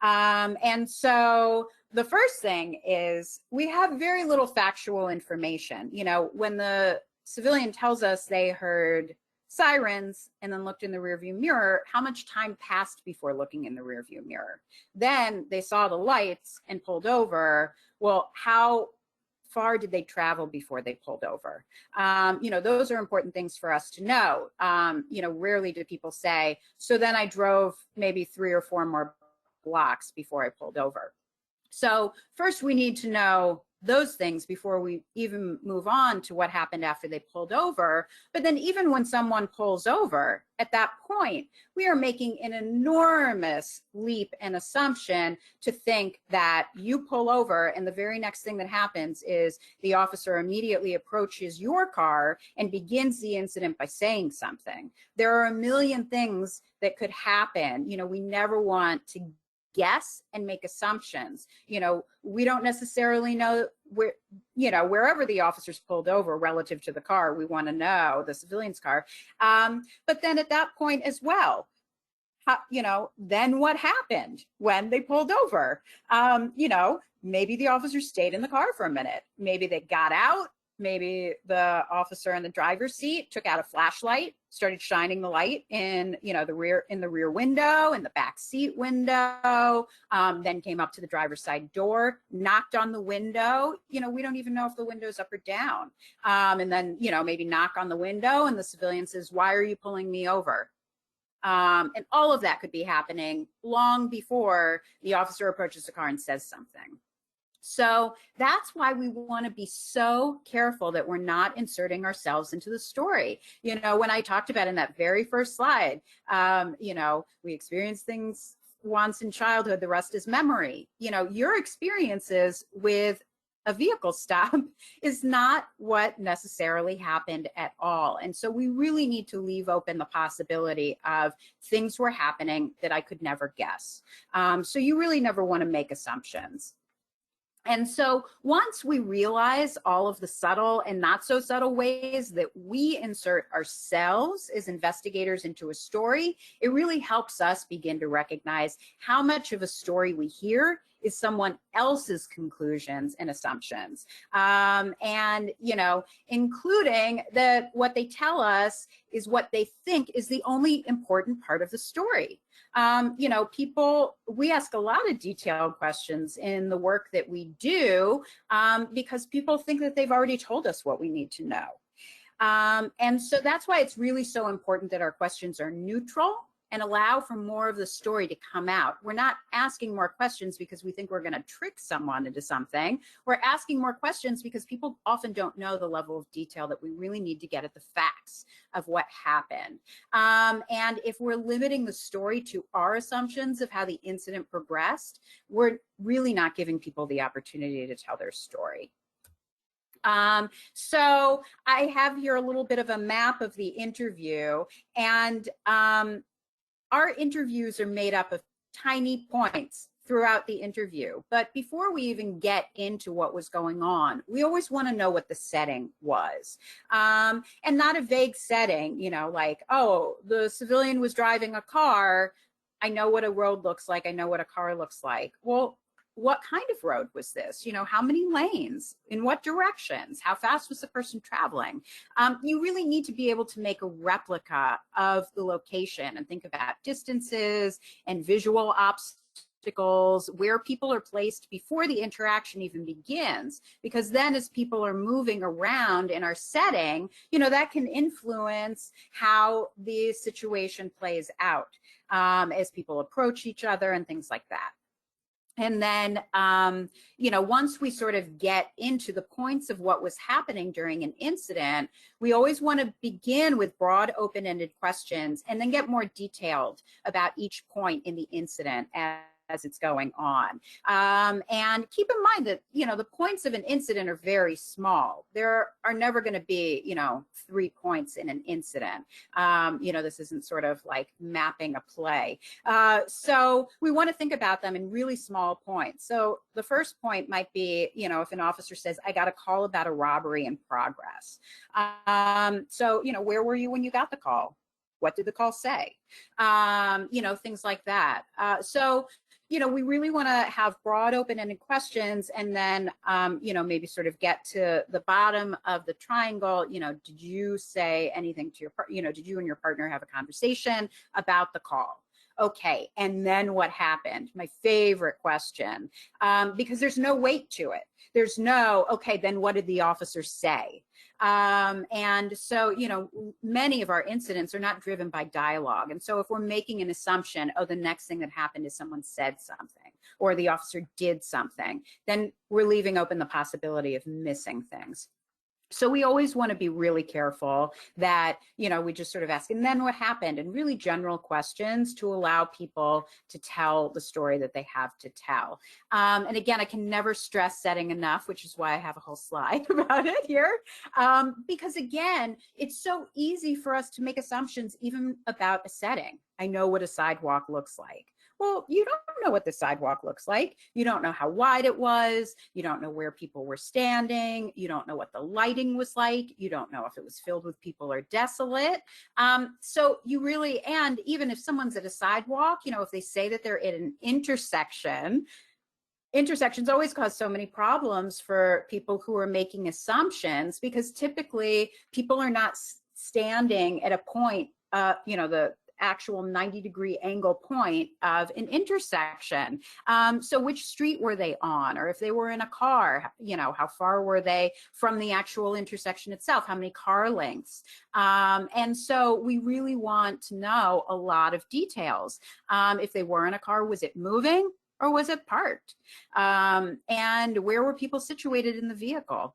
And so the first thing is we have very little factual information. When the civilian tells us they heard sirens and then looked in the rearview mirror, how much time passed before looking in the rearview mirror? Then they saw the lights and pulled over. Well, how far did they travel before they pulled over? Those are important things for us to know. Rarely do people say, so then I drove maybe 3 or 4 more blocks before I pulled over. So first we need to know those things before we even move on to what happened after they pulled over. But then even when someone pulls over, at that point, we are making an enormous leap and assumption to think that you pull over and the very next thing that happens is the officer immediately approaches your car and begins the incident by saying something. There are a million things that could happen. We never want to guess and make assumptions. We don't necessarily know where, wherever the officers pulled over relative to the car, we want to know the civilian's car. But then at that point as well, then what happened when they pulled over? Maybe the officers stayed in the car for a minute. Maybe they got out. Maybe the officer in the driver's seat took out a flashlight, started shining the light in, the rear window, in the back seat window, then came up to the driver's side door, knocked on the window. We don't even know if the window's up or down. And then, maybe knock on the window and the civilian says, why are you pulling me over? And all of that could be happening long before the officer approaches the car and says something. So that's why we want to be so careful that we're not inserting ourselves into the story. When I talked about in that very first slide, we experience things once in childhood, the rest is memory. Your experiences with a vehicle stop is not what necessarily happened at all. And so we really need to leave open the possibility of things were happening that I could never guess. So you really never want to make assumptions. And so once we realize all of the subtle and not so subtle ways that we insert ourselves as investigators into a story, it really helps us begin to recognize how much of a story we hear is someone else's conclusions and assumptions. And, you know, including that what they tell us is what they think is the only important part of the story. You know, we ask a lot of detailed questions in the work that we do because people think that they've already told us what we need to know. And so that's why it's really so important that our questions are neutral and allow for more of the story to come out. We're not asking more questions because we think we're going to trick someone into something. We're asking more questions because people often don't know the level of detail that we really need to get at the facts of what happened. And if we're limiting the story to our assumptions of how the incident progressed, we're really not giving people the opportunity to tell their story. So I have here a little bit of a map of the interview, and our interviews are made up of tiny points throughout the interview. But before we even get into what was going on, we always want to know what the setting was. And not a vague setting, you know, like, oh, the civilian was driving a car. I know what a road looks like. I know what a car looks like. Well, what kind of road was this? You know, how many lanes? In what directions? How fast was the person traveling? You really need to be able to make a replica of the location and think about distances and visual obstacles, where people are placed before the interaction even begins, because then as people are moving around in our setting, you know, that can influence how the situation plays out as people approach each other and things like that. And then, you know, once we sort of get into the points of what was happening during an incident, we always want to begin with broad, open-ended questions and then get more detailed about each point in the incident as it's going on. And keep in mind that, you know, the points of an incident are very small. There are never going to be, you know, 3 points in an incident. You know, this isn't sort of like mapping a play. So we want to think about them in really small points. So the first point might be, you know, if an officer says, I got a call about a robbery in progress. So, you know, where were you when you got the call? What did the call say? You know, things like that. So, you know, we really want to have broad, open-ended questions, and then, you know, maybe sort of get to the bottom of the triangle. You know, did you say anything to your partner? You know, did you and your partner have a conversation about the call? Okay, and then what happened? My favorite question, because there's no weight to it. There's no, okay, then what did the officer say? And so, you know, many of our incidents are not driven by dialogue. And so if we're making an assumption, oh, the next thing that happened is someone said something or the officer did something, then we're leaving open the possibility of missing things. So we always want to be really careful that, you know, we just sort of ask, and then what happened? And really general questions to allow people to tell the story that they have to tell. And again, I can never stress setting enough, which is why I have a whole slide about it here. Because again, it's so easy for us to make assumptions even about a setting. I know what a sidewalk looks like. Well, you don't know what the sidewalk looks like. You don't know how wide it was. You don't know where people were standing. You don't know what the lighting was like. You don't know if it was filled with people or desolate. So you really, and even if someone's at a sidewalk, you know, if they say that they're at an intersection, intersections always cause so many problems for people who are making assumptions, because typically people are not standing at a point, you know, the actual 90-degree angle point of an intersection. So which street were they on? Or if they were in a car, you know, how far were they from the actual intersection itself? How many car lengths? And so we really want to know a lot of details. If they were in a car, was it moving or was it parked? And where were people situated in the vehicle?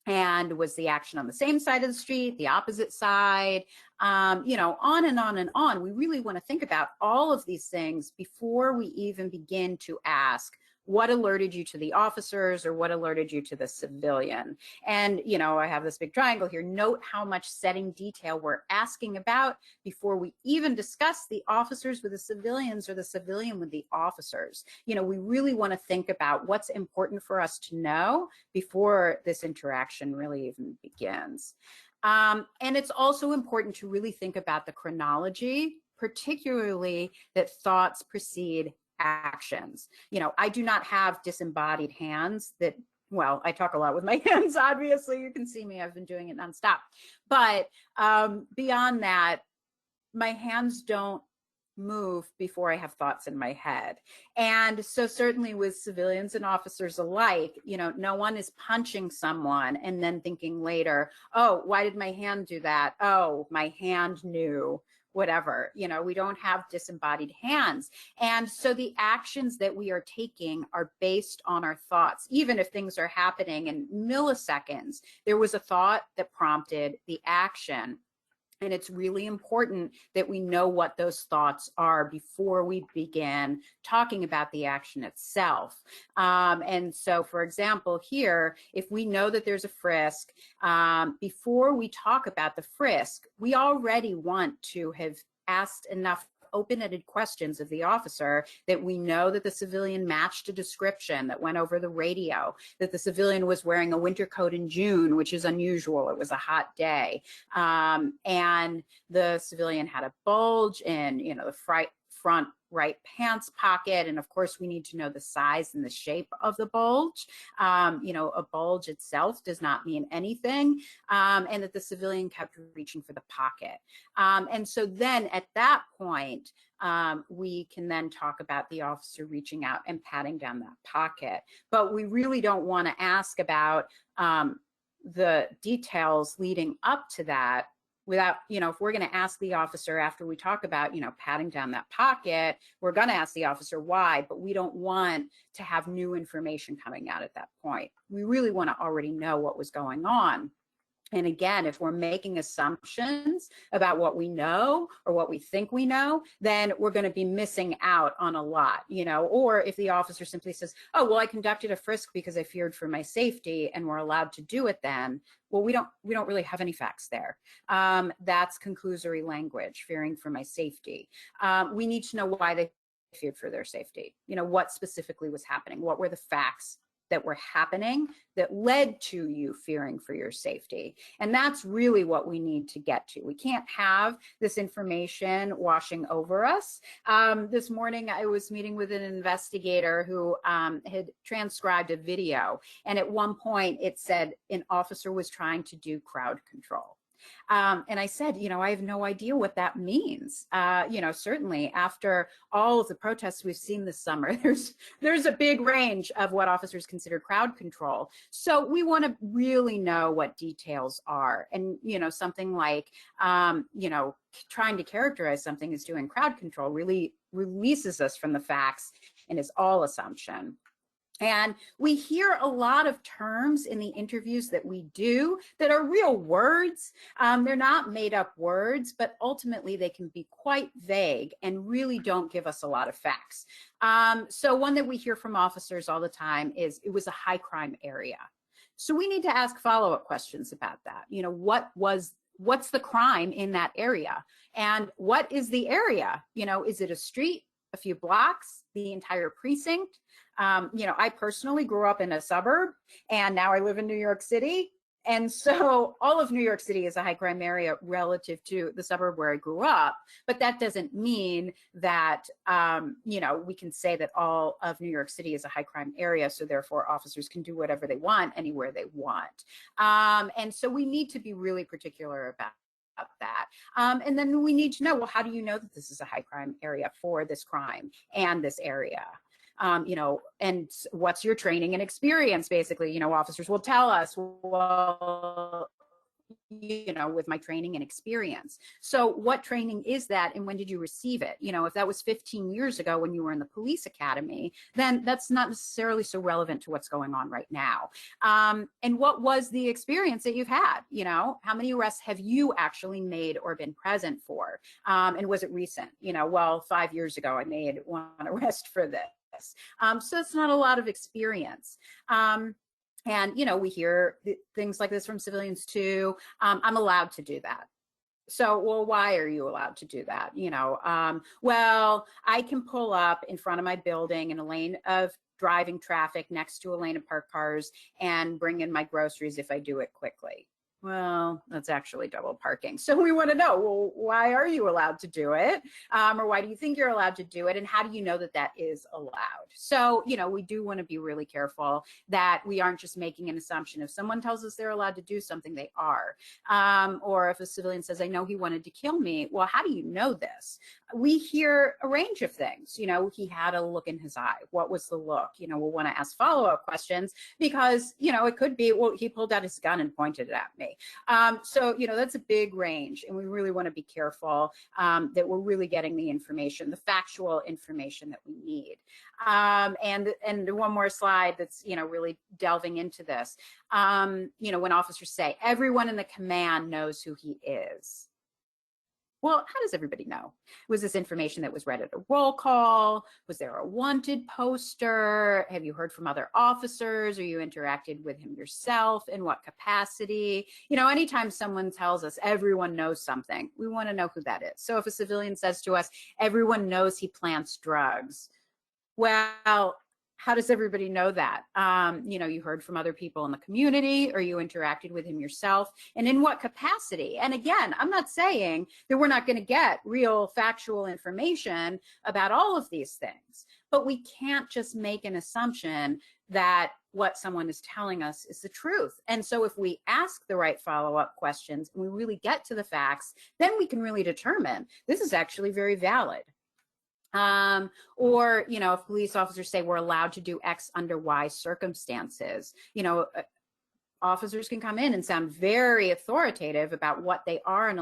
And was the action on the same side of the street, the opposite side, you know, on and on and on. We really want to think about all of these things before we even begin to ask, what alerted you to the officers or what alerted you to the civilian? And, I have this big triangle here. Note how much setting detail we're asking about before we even discuss the officers with the civilians or the civilian with the officers. We really want to think about what's important for us to know before this interaction really even begins. And it's also important to really think about the chronology, particularly that thoughts precede actions. I do not have disembodied hands that, well, I talk a lot with my hands, obviously. You can see me, I've been doing it nonstop. But beyond that, my hands don't move before I have thoughts in my head. And so certainly with civilians and officers alike, no one is punching someone and then thinking later, oh, why did my hand do that? Oh, my hand knew. Whatever, we don't have disembodied hands. And so the actions that we are taking are based on our thoughts. Even if things are happening in milliseconds, there was a thought that prompted the action. And it's really important that we know what those thoughts are before we begin talking about the action itself. And so, for example, here, if we know that there's a frisk, before we talk about the frisk, we already want to have asked enough open-ended questions of the officer that we know that the civilian matched a description that went over the radio, that the civilian was wearing a winter coat in June, which is unusual. It was a hot day. And the civilian had a bulge in, the front right pants pocket. And of course, we need to know the size and the shape of the bulge. A bulge itself does not mean anything. And that the civilian kept reaching for the pocket. And so then at that point, we can then talk about the officer reaching out and patting down that pocket. But we really don't want to ask about the details leading up to that without, if we're going to ask the officer after we talk about, patting down that pocket, we're going to ask the officer why, but we don't want to have new information coming out at that point. We really want to already know what was going on. And again, if we're making assumptions about what we know or what we think we know, then we're going to be missing out on a lot, or if the officer simply says, oh, well, I conducted a frisk because I feared for my safety and we're allowed to do it then. Well, we don't really have any facts there. That's conclusory language, fearing for my safety. We need to know why they feared for their safety. What specifically was happening? What were the facts that were happening that led to you fearing for your safety? And that's really what we need to get to. We can't have this information washing over us. This morning, I was meeting with an investigator who had transcribed a video. And at one point, it said an officer was trying to do crowd control. And I said, I have no idea what that means. Certainly after all of the protests we've seen this summer, there's a big range of what officers consider crowd control. So we want to really know what details are. And, something like, trying to characterize something as doing crowd control really releases us from the facts and is all assumption. And we hear a lot of terms in the interviews that we do that are real words. They're not made up words, but ultimately they can be quite vague and really don't give us a lot of facts. So one that we hear from officers all the time is, it was a high crime area. So we need to ask follow-up questions about that. What's the crime in that area? And what is the area? Is it a street, a few blocks, the entire precinct? I personally grew up in a suburb and now I live in New York City. And so all of New York City is a high crime area relative to the suburb where I grew up. But that doesn't mean that, we can say that all of New York City is a high crime area. So therefore officers can do whatever they want anywhere they want. And so we need to be really particular about that. And then we need to know, well, how do you know that this is a high crime area for this crime and this area? And what's your training and experience? Basically, officers will tell us, well, with my training and experience. So what training is that and when did you receive it? If that was 15 years ago when you were in the police academy, then that's not necessarily so relevant to what's going on right now. And what was the experience that you've had? How many arrests have you actually made or been present for? And was it recent? Well, 5 years ago, I made one arrest for this. this. So it's not a lot of experience. And, we hear things like this from civilians too. I'm allowed to do that. So, well, why are you allowed to do that? Well, I can pull up in front of my building in a lane of driving traffic next to a lane of parked cars and bring in my groceries if I do it quickly. Well, that's actually double parking. So we want to know, well, why are you allowed to do it? Or why do you think you're allowed to do it? And how do you know that that is allowed? So, we do want to be really careful that we aren't just making an assumption. If someone tells us they're allowed to do something, they are. Or if a civilian says, I know he wanted to kill me. Well, how do you know this? We hear a range of things. He had a look in his eye. What was the look? We'll want to ask follow-up questions because, it could be, well, he pulled out his gun and pointed it at me. So, that's a big range, and we really want to be careful that we're really getting the information, the factual information that we need. And one more slide that's, really delving into this. When officers say, everyone in the command knows who he is. Well, how does everybody know? Was this information that was read at a roll call? Was there a wanted poster? Have you heard from other officers, or you interacted with him yourself? In what capacity? Anytime someone tells us everyone knows something, we want to know who that is. So if a civilian says to us, everyone knows he plants drugs, well, how does everybody know that? You heard from other people in the community, or you interacted with him yourself, and in what capacity? And again, I'm not saying that we're not going to get real factual information about all of these things, but we can't just make an assumption that what someone is telling us is the truth. And so if we ask the right follow-up questions and we really get to the facts, then we can really determine this is actually very valid. Or, if police officers say we're allowed to do X under Y circumstances, officers can come in and sound very authoritative about what they are and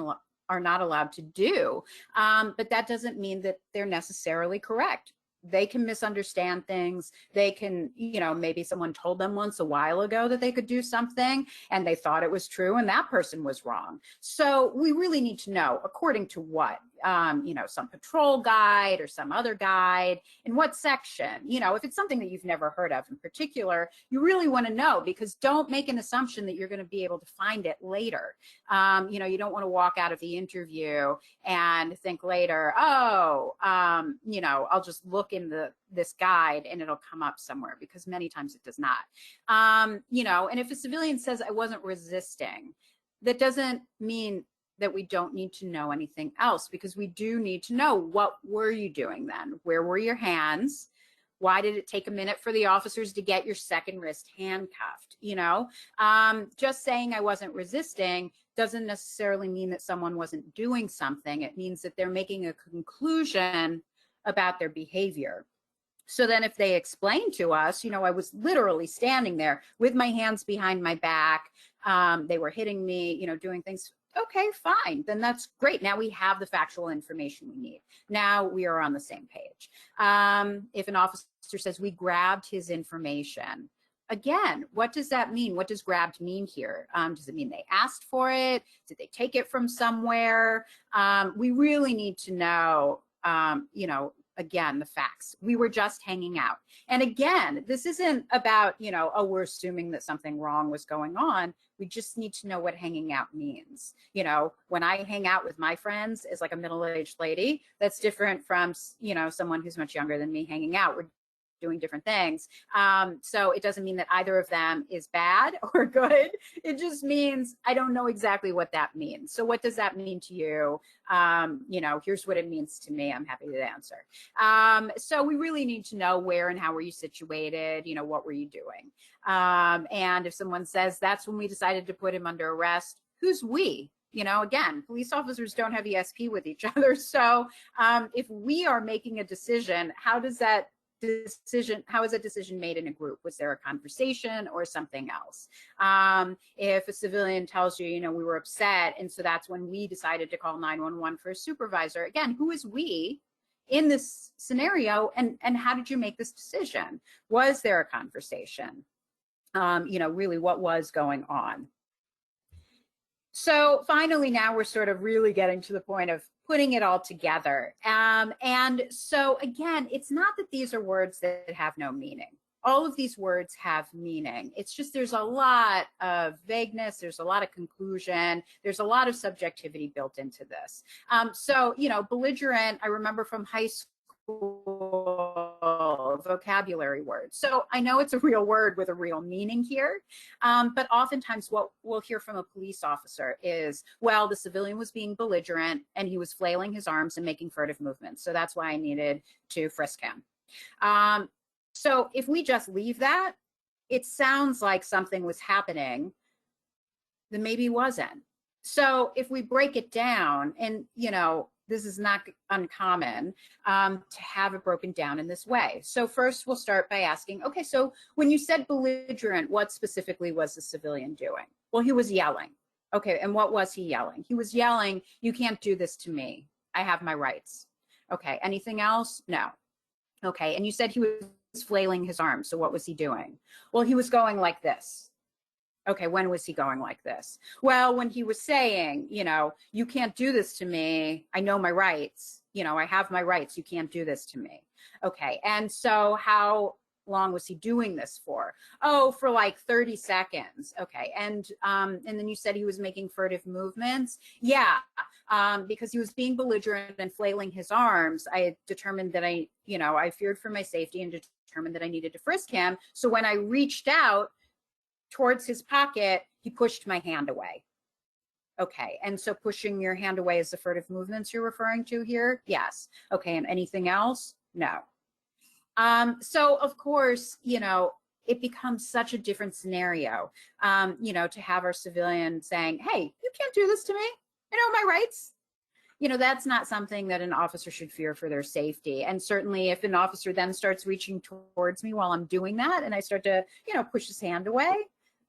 are not allowed to do. But that doesn't mean that they're necessarily correct. They can misunderstand things. They can, maybe someone told them once a while ago that they could do something and they thought it was true and that person was wrong. So we really need to know according to what, some patrol guide or some other guide, in what section, if it's something that you've never heard of in particular, you really want to know, because don't make an assumption that you're going to be able to find it later. You don't want to walk out of the interview and think later, I'll just look in this guide and it'll come up somewhere, because many times it does not. And if a civilian says I wasn't resisting, that doesn't mean that we don't need to know anything else, because we do need to know, what were you doing then? Where were your hands? Why did it take a minute for the officers to get your second wrist handcuffed? Just saying I wasn't resisting doesn't necessarily mean that someone wasn't doing something. It means that they're making a conclusion about their behavior. So then if they explain to us, I was literally standing there with my hands behind my back, they were hitting me, doing things. Okay, fine. Then that's great. Now we have the factual information we need. Now we are on the same page. If an officer says we grabbed his information, again, what does that mean? What does grabbed mean here? Does it mean they asked for it? Did they take it from somewhere? We really need to know, again, the facts. We were just hanging out. And again, this isn't about, we're assuming that something wrong was going on. We just need to know what hanging out means. When I hang out with my friends as like a middle-aged lady, that's different from, someone who's much younger than me hanging out. We're doing different things. So it doesn't mean that either of them is bad or good. It just means I don't know exactly what that means. So what does that mean to you? Here's what it means to me. I'm happy to answer. So we really need to know where and how were you situated? What were you doing? And if someone says that's when we decided to put him under arrest, who's we? Again, police officers don't have ESP with each other. So if we are making a decision, how is that decision made in a group? Was there a conversation or something else? If a civilian tells you, we were upset, and so that's when we decided to call 911 for a supervisor, again, who is we in this scenario, and how did you make this decision? Was there a conversation? Really, what was going on? So finally, now we're sort of really getting to the point of putting it all together. And so again, it's not that these are words that have no meaning. All of these words have meaning. It's just there's a lot of vagueness, there's a lot of conclusion, there's a lot of subjectivity built into this. So, you know, belligerent, I remember from high school, vocabulary words. So I know it's a real word with a real meaning here, but oftentimes what we'll hear from a police officer is, well, the civilian was being belligerent and he was flailing his arms and making furtive movements. So that's why I needed to frisk him. So if we just leave that, it sounds like something was happening that maybe wasn't. So if we break it down, and you know, this is not uncommon to have it broken down in this way. So first we'll start by asking, okay, so when you said belligerent, what specifically was the civilian doing? Well, he was yelling. Okay, and what was he yelling? He was yelling, you can't do this to me. I have my rights. Okay, anything else? No. Okay, and you said he was flailing his arms. So what was he doing? Well, he was going like this. Okay, when was he going like this? Well, when he was saying, you know, you can't do this to me. I know my rights. You know, I have my rights. You can't do this to me. Okay, and so how long was he doing this for? Oh, for like 30 seconds. Okay, and then you said he was making furtive movements. Yeah, because he was being belligerent and flailing his arms. I determined that I feared for my safety and determined that I needed to frisk him. So when I reached out towards his pocket, he pushed my hand away. Okay, and so pushing your hand away is the furtive movements you're referring to here? Yes. Okay, and anything else? No. So of course, you know, it becomes such a different scenario, you know, to have our civilian saying, hey, you can't do this to me. I know my rights. You know, that's not something that an officer should fear for their safety. And certainly if an officer then starts reaching towards me while I'm doing that and I start to, you know, push his hand away,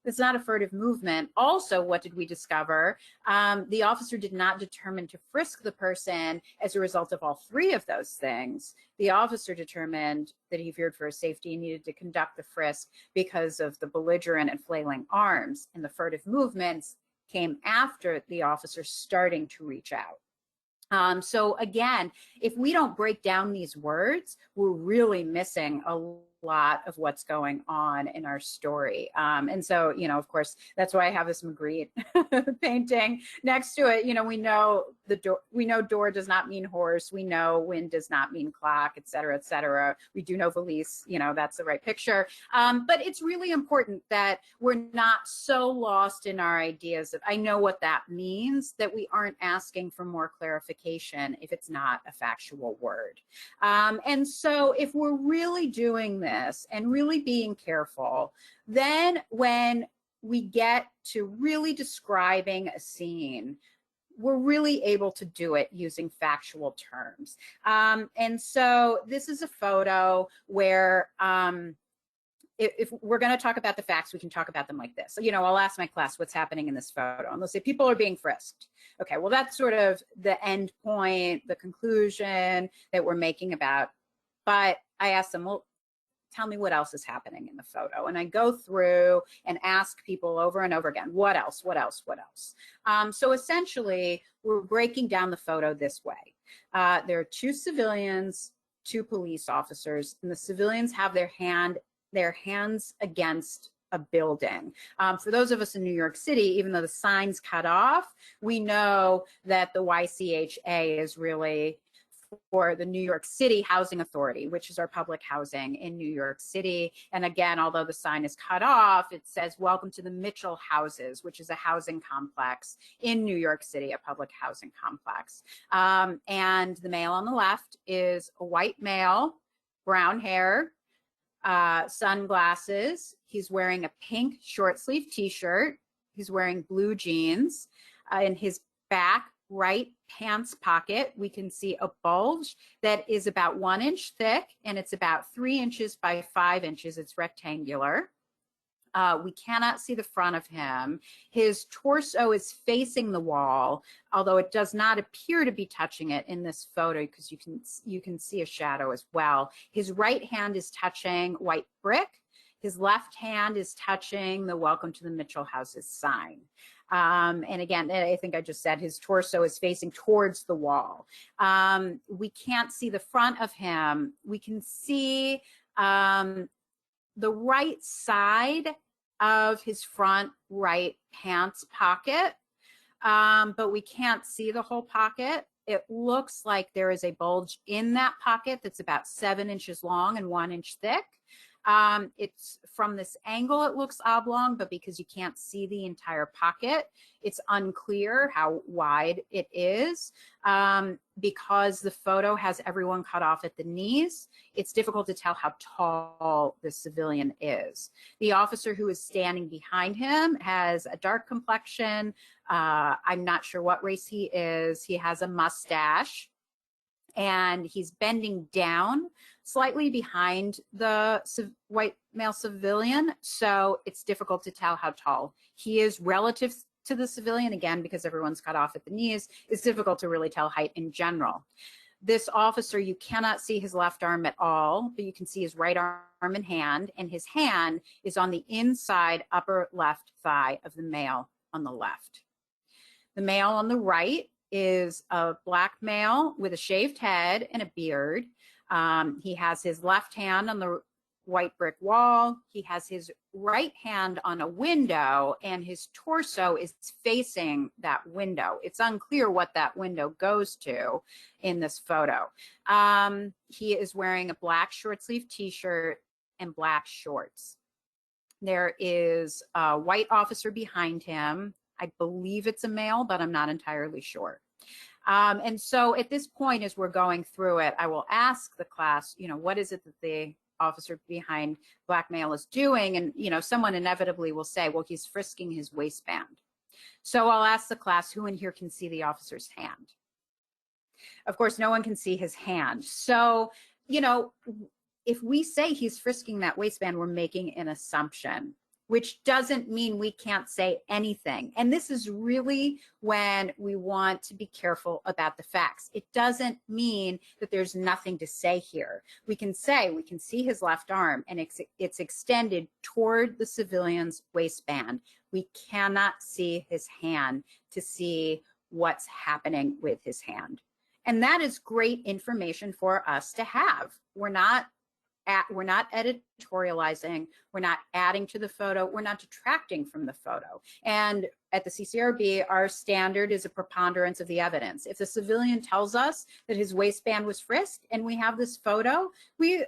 it's not a furtive movement. Also, what did we discover? The officer did not determine to frisk the person as a result of all three of those things. The officer determined that he feared for his safety and needed to conduct the frisk because of the belligerent and flailing arms, and the furtive movements came after the officer starting to reach out. So again, if we don't break down these words, we're really missing a lot of what's going on in our story. And so, you know, of course, that's why I have this Magritte painting next to it. You know, we know the door, we know door does not mean horse. We know wind does not mean clock, et cetera, et cetera. We do know valise, you know, that's the right picture. But it's really important that we're not so lost in our ideas of, I know what that means, that we aren't asking for more clarification if it's not a factual word. And so if we're really doing this and really being careful, then when we get to really describing a scene, we're really able to do it using factual terms. And so this is a photo where if we're going to talk about the facts, we can talk about them like this. So, you know, I'll ask my class what's happening in this photo, and they'll say people are being frisked. Okay, well, that's sort of the end point, the conclusion that we're making about. But I ask them, well, tell me what else is happening in the photo. And I go through and ask people over and over again, what else, what else, what else? So essentially, we're breaking down the photo this way. There are two civilians, two police officers, and the civilians have their hands against a building. For those of us in New York City, even though the sign's cut off, we know that the YCHA is really for the New York City Housing Authority, which is our public housing in New York City. And again, although the sign is cut off, it says, welcome to the Mitchell Houses, which is a housing complex in New York City, a public housing complex. And the male on the left is a white male, brown hair, sunglasses. He's wearing a pink short sleeve t-shirt. He's wearing blue jeans. In his back right pants pocket, we can see a bulge that is about 1 inch thick, and it's about 3 inches by 5 inches. It's rectangular. We cannot see the front of him. His torso is facing the wall, although it does not appear to be touching it in this photo because you can see a shadow as well. His right hand is touching white brick. His left hand is touching the Welcome to the Mitchell Houses sign. And again, I think I just said his torso is facing towards the wall. We can't see the front of him. We can see the right side of his front right pants pocket, but we can't see the whole pocket. It looks like there is a bulge in that pocket that's about 7 inches long and 1 inch thick. It's from this angle, it looks oblong, but because you can't see the entire pocket, it's unclear how wide it is. Because the photo has everyone cut off at the knees, it's difficult to tell how tall the civilian is. The officer who is standing behind him has a dark complexion. I'm not sure what race he is. He has a mustache, and he's bending down slightly behind the white male civilian, so it's difficult to tell how tall he is relative to the civilian. Again, because everyone's cut off at the knees, it's difficult to really tell height in general. This officer, you cannot see his left arm at all, but you can see his right arm and hand, and his hand is on the inside upper left thigh of the male on the left. The male on the right is a black male with a shaved head and a beard. He has his left hand on the white brick wall. He has his right hand on a window, and his torso is facing that window. It's unclear what that window goes to in this photo. He is wearing a black short sleeve t-shirt and black shorts. There is a white officer behind him. I believe it's a male, but I'm not entirely sure. And so at this point, as we're going through it, I will ask the class, what is it that the officer behind black male is doing? And, someone inevitably will say, well, he's frisking his waistband. So I'll ask the class, who in here can see the officer's hand? Of course, no one can see his hand. So, if we say he's frisking that waistband, we're making an assumption, which doesn't mean we can't say anything. And this is really when we want to be careful about the facts. It doesn't mean that there's nothing to say here. We can say, we can see his left arm, and it's extended toward the civilian's waistband. We cannot see his hand to see what's happening with his hand. And that is great information for us to have. We're not editorializing, we're not adding to the photo, we're not detracting from the photo. And at the CCRB, our standard is a preponderance of the evidence. If the civilian tells us that his waistband was frisked and we have this photo,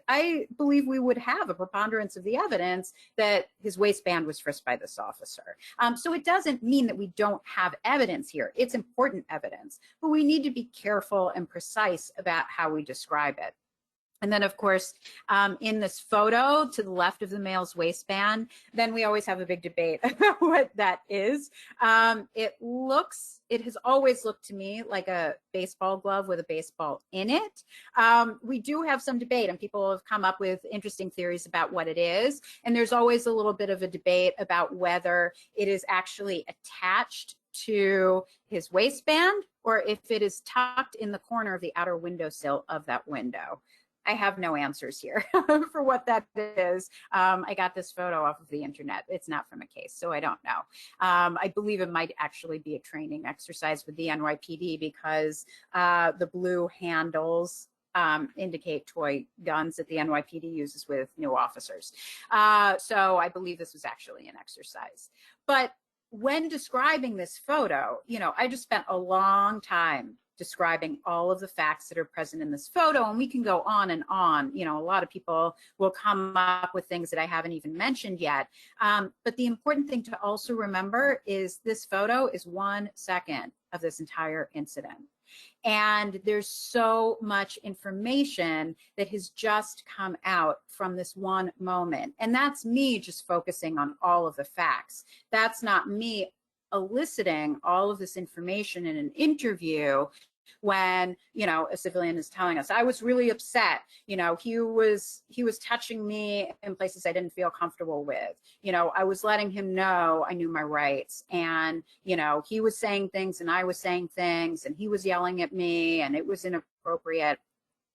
I believe we would have a preponderance of the evidence that his waistband was frisked by this officer. So it doesn't mean that we don't have evidence here. It's important evidence, but we need to be careful and precise about how we describe it. And then, of course, in this photo to the left of the male's waistband, then we always have a big debate about what that is. It has always looked to me like a baseball glove with a baseball in it. We do have some debate, and people have come up with interesting theories about what it is. And there's always a little bit of a debate about whether it is actually attached to his waistband or if it is tucked in the corner of the outer windowsill of that window. I have no answers here for what that is. I got this photo off of the internet. It's not from a case, so I don't know. I believe it might actually be a training exercise with the NYPD because the blue handles indicate toy guns that the NYPD uses with new officers. So I believe this was actually an exercise. But when describing this photo, I just spent a long time describing all of the facts that are present in this photo, and we can go on and on. A lot of people will come up with things that I haven't even mentioned yet. But the important thing to also remember is this photo is 1 second of this entire incident. And there's so much information that has just come out from this one moment. And that's me just focusing on all of the facts. That's not me eliciting all of this information in an interview when a civilian is telling us, I was really upset, he was touching me in places I didn't feel comfortable with, I was letting him know I knew my rights, and he was saying things and I was saying things and he was yelling at me and it was inappropriate.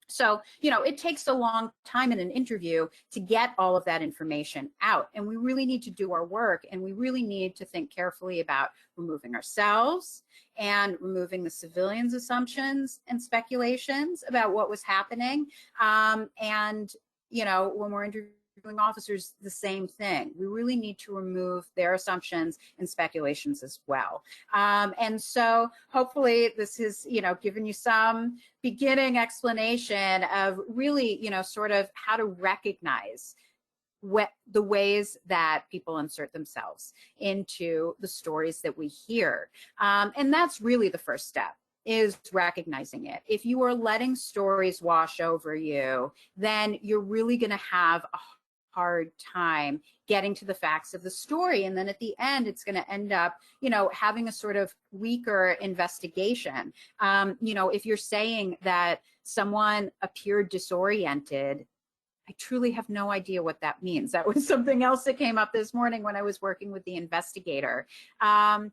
So, it takes a long time in an interview to get all of that information out. And we really need to do our work, and we really need to think carefully about removing ourselves and removing the civilians' assumptions and speculations about what was happening. And, when we're interviewing officers, the same thing. We really need to remove their assumptions and speculations as well. And so hopefully this has, given you some beginning explanation of really, sort of how to recognize the ways that people insert themselves into the stories that we hear. And that's really the first step, is recognizing it. If you are letting stories wash over you, then you're really going to have a hard time getting to the facts of the story. And then at the end, it's going to end up, having a sort of weaker investigation. If you're saying that someone appeared disoriented, I truly have no idea what that means. That was something else that came up this morning when I was working with the investigator. And,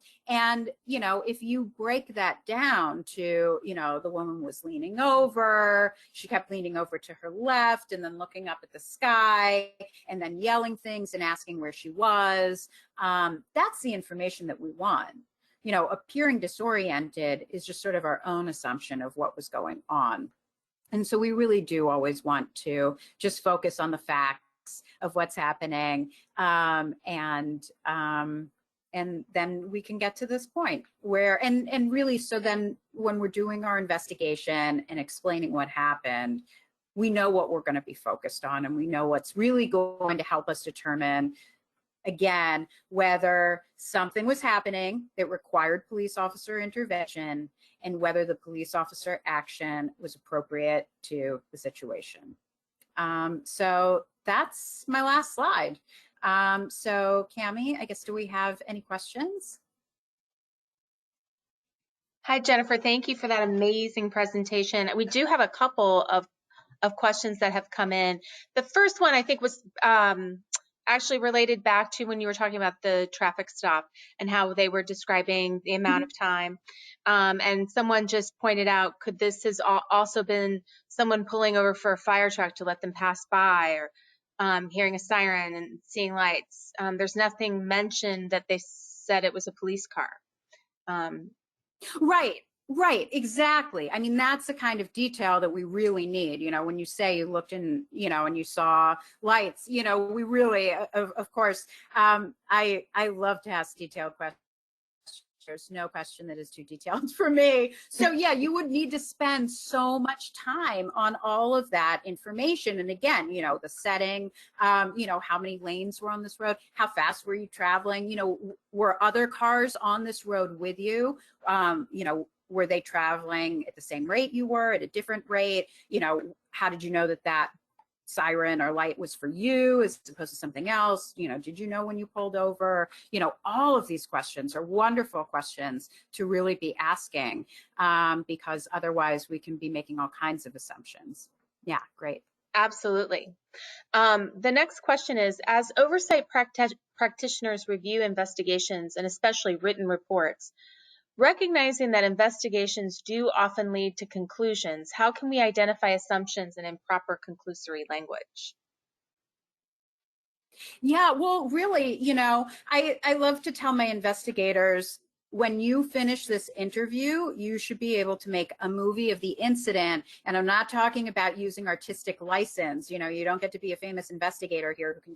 if you break that down to, the woman was leaning over, she kept leaning over to her left and then looking up at the sky and then yelling things and asking where she was, that's the information that we want. Appearing disoriented is just sort of our own assumption of what was going on. And so we really do always want to just focus on the facts of what's happening, and then we can get to this point where, and really, so then when we're doing our investigation and explaining what happened, we know what we're going to be focused on, and we know what's really going to help us determine, again, whether something was happening that required police officer intervention and whether the police officer action was appropriate to the situation. So that's my last slide. So Cami, I guess, do we have any questions? Hi, Jennifer. Thank you for that amazing presentation. We do have a couple of questions that have come in. The first one I think was actually related back to when you were talking about the traffic stop and how they were describing the amount of time. And someone just pointed out, could this has also been someone pulling over for a fire truck to let them pass by, or hearing a siren and seeing lights? There's nothing mentioned that they said it was a police car. Right, exactly. I mean, that's the kind of detail that we really need. When you say you looked in, and you saw lights, we really, of course, I love to ask detailed questions. There's no question that is too detailed for me. So yeah, you would need to spend so much time on all of that information. And again, the setting, how many lanes were on this road, how fast were you traveling, were other cars on this road with you, were they traveling at the same rate you were, at a different rate? How did you know that siren or light was for you as opposed to something else? Did you know when you pulled over? All of these questions are wonderful questions to really be asking, because otherwise we can be making all kinds of assumptions. Yeah, great. Absolutely. The next question is, as oversight practitioners review investigations and especially written reports, recognizing that investigations do often lead to conclusions, how can we identify assumptions and improper conclusory language? Yeah, well, really, I love to tell my investigators, when you finish this interview, you should be able to make a movie of the incident. And I'm not talking about using artistic license. You don't get to be a famous investigator here who can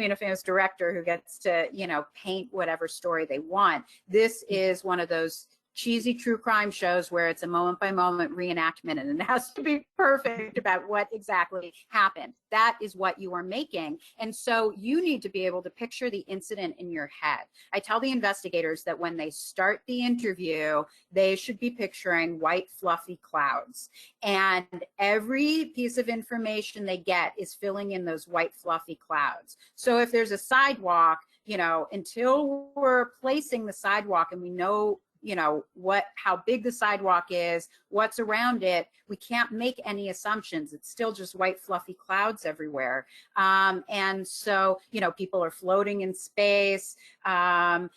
a famous director who gets to, paint whatever story they want. This is one of those cheesy true crime shows where it's a moment by moment reenactment, and it has to be perfect about what exactly happened. That is what you are making. And so you need to be able to picture the incident in your head. I tell the investigators that when they start the interview, they should be picturing white fluffy clouds. And every piece of information they get is filling in those white fluffy clouds. So if there's a sidewalk, until we're placing the sidewalk and we know how big the sidewalk is, what's around it. We can't make any assumptions. It's still just white fluffy clouds everywhere. And so, people are floating in space. And,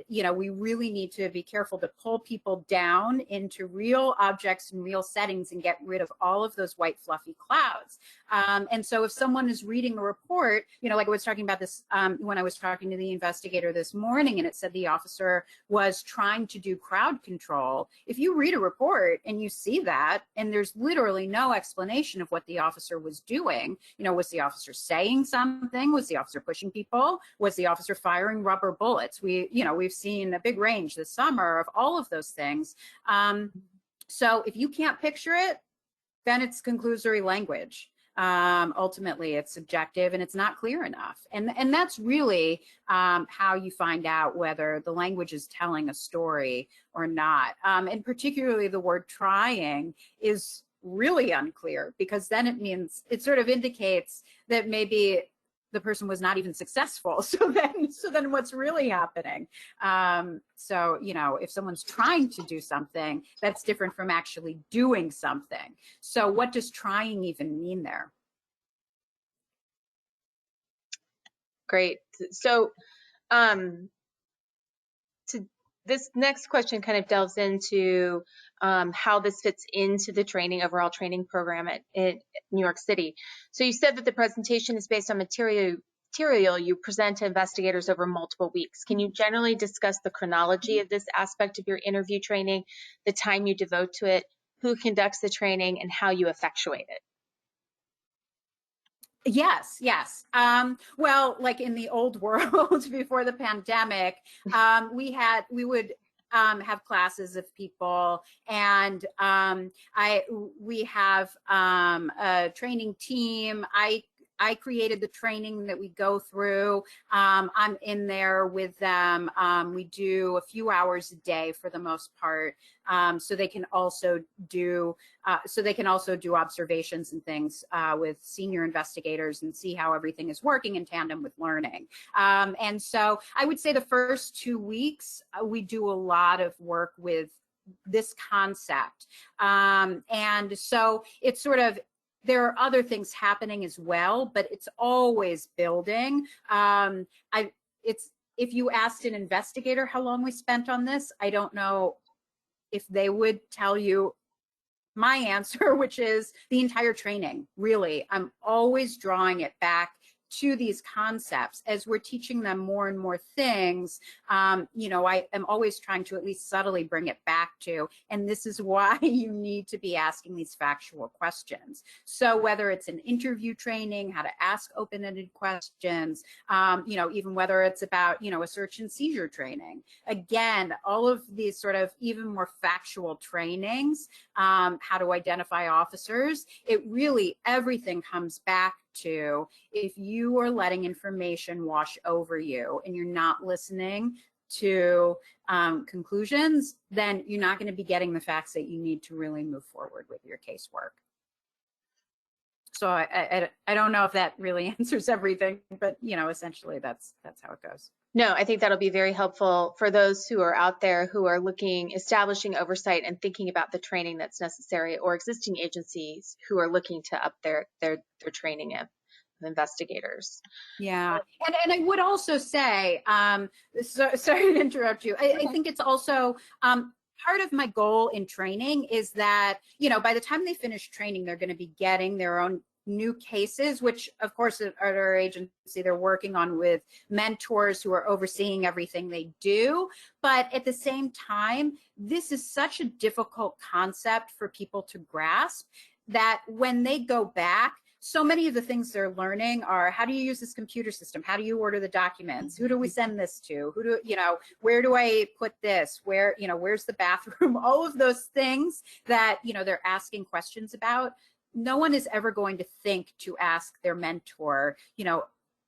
we really need to be careful to pull people down into real objects and real settings and get rid of all of those white fluffy clouds. And so if someone is reading a report, like I was talking about this when I was talking to the investigator this morning, and it said the officer was trying to do crowd control. If you read a report and you see that, and there's literally no explanation of what the officer was doing, was the officer saying something? Was the officer pushing people? Was the officer firing rubber bullets? We've seen a big range this summer of all of those things. So if you can't picture it, then it's conclusory language. Ultimately, it's subjective and it's not clear enough. And that's really how you find out whether the language is telling a story or not. And particularly the word trying is really unclear, because then it sort of indicates that maybe the person was not even successful. So then what's really happening? So, if someone's trying to do something, that's different from actually doing something. So what does trying even mean there? Great. So this next question kind of delves into how this fits into the overall training program at New York City. So you said that the presentation is based on material you present to investigators over multiple weeks. Can you generally discuss the chronology of this aspect of your interview training, the time you devote to it, who conducts the training, and how you effectuate it? Yes. Well, like in the old world before the pandemic, we would have classes of people, and we have a training team. I created the training that we go through. I'm in there with them. We do a few hours a day for the most part, so they can also do observations and things with senior investigators and see how everything is working in tandem with learning. And so I would say the first 2 weeks we do a lot of work with this concept, and so it's sort of, there are other things happening as well, but it's always building. If you asked an investigator how long we spent on this, I don't know if they would tell you my answer, which is the entire training. Really, I'm always drawing it back to these concepts as we're teaching them more and more things. I am always trying to at least subtly bring it back to, and this is why you need to be asking these factual questions. So whether it's an interview training, how to ask open-ended questions, even whether it's about, a search and seizure training. Again, all of these sort of even more factual trainings, how to identify officers, everything comes back to, if you are letting information wash over you and you're not listening to conclusions, then you're not going to be getting the facts that you need to really move forward with your casework. So I don't know if that really answers everything, but essentially that's how it goes. No, I think that'll be very helpful for those who are out there who are establishing oversight and thinking about the training that's necessary, or existing agencies who are looking to up their training of investigators. Yeah, and I would also say, sorry to interrupt you. I think it's also part of my goal in training is that, by the time they finish training, they're going to be getting their own new cases, which of course at our agency they're working on with mentors who are overseeing everything they do. But at the same time, this is such a difficult concept for people to grasp that when they go back, so many of the things they're learning are, how do you use this computer system? How do you order the documents? Who do we send this to? Where do I put this? Where's the bathroom? All of those things that, they're asking questions about. No one is ever going to think to ask their mentor,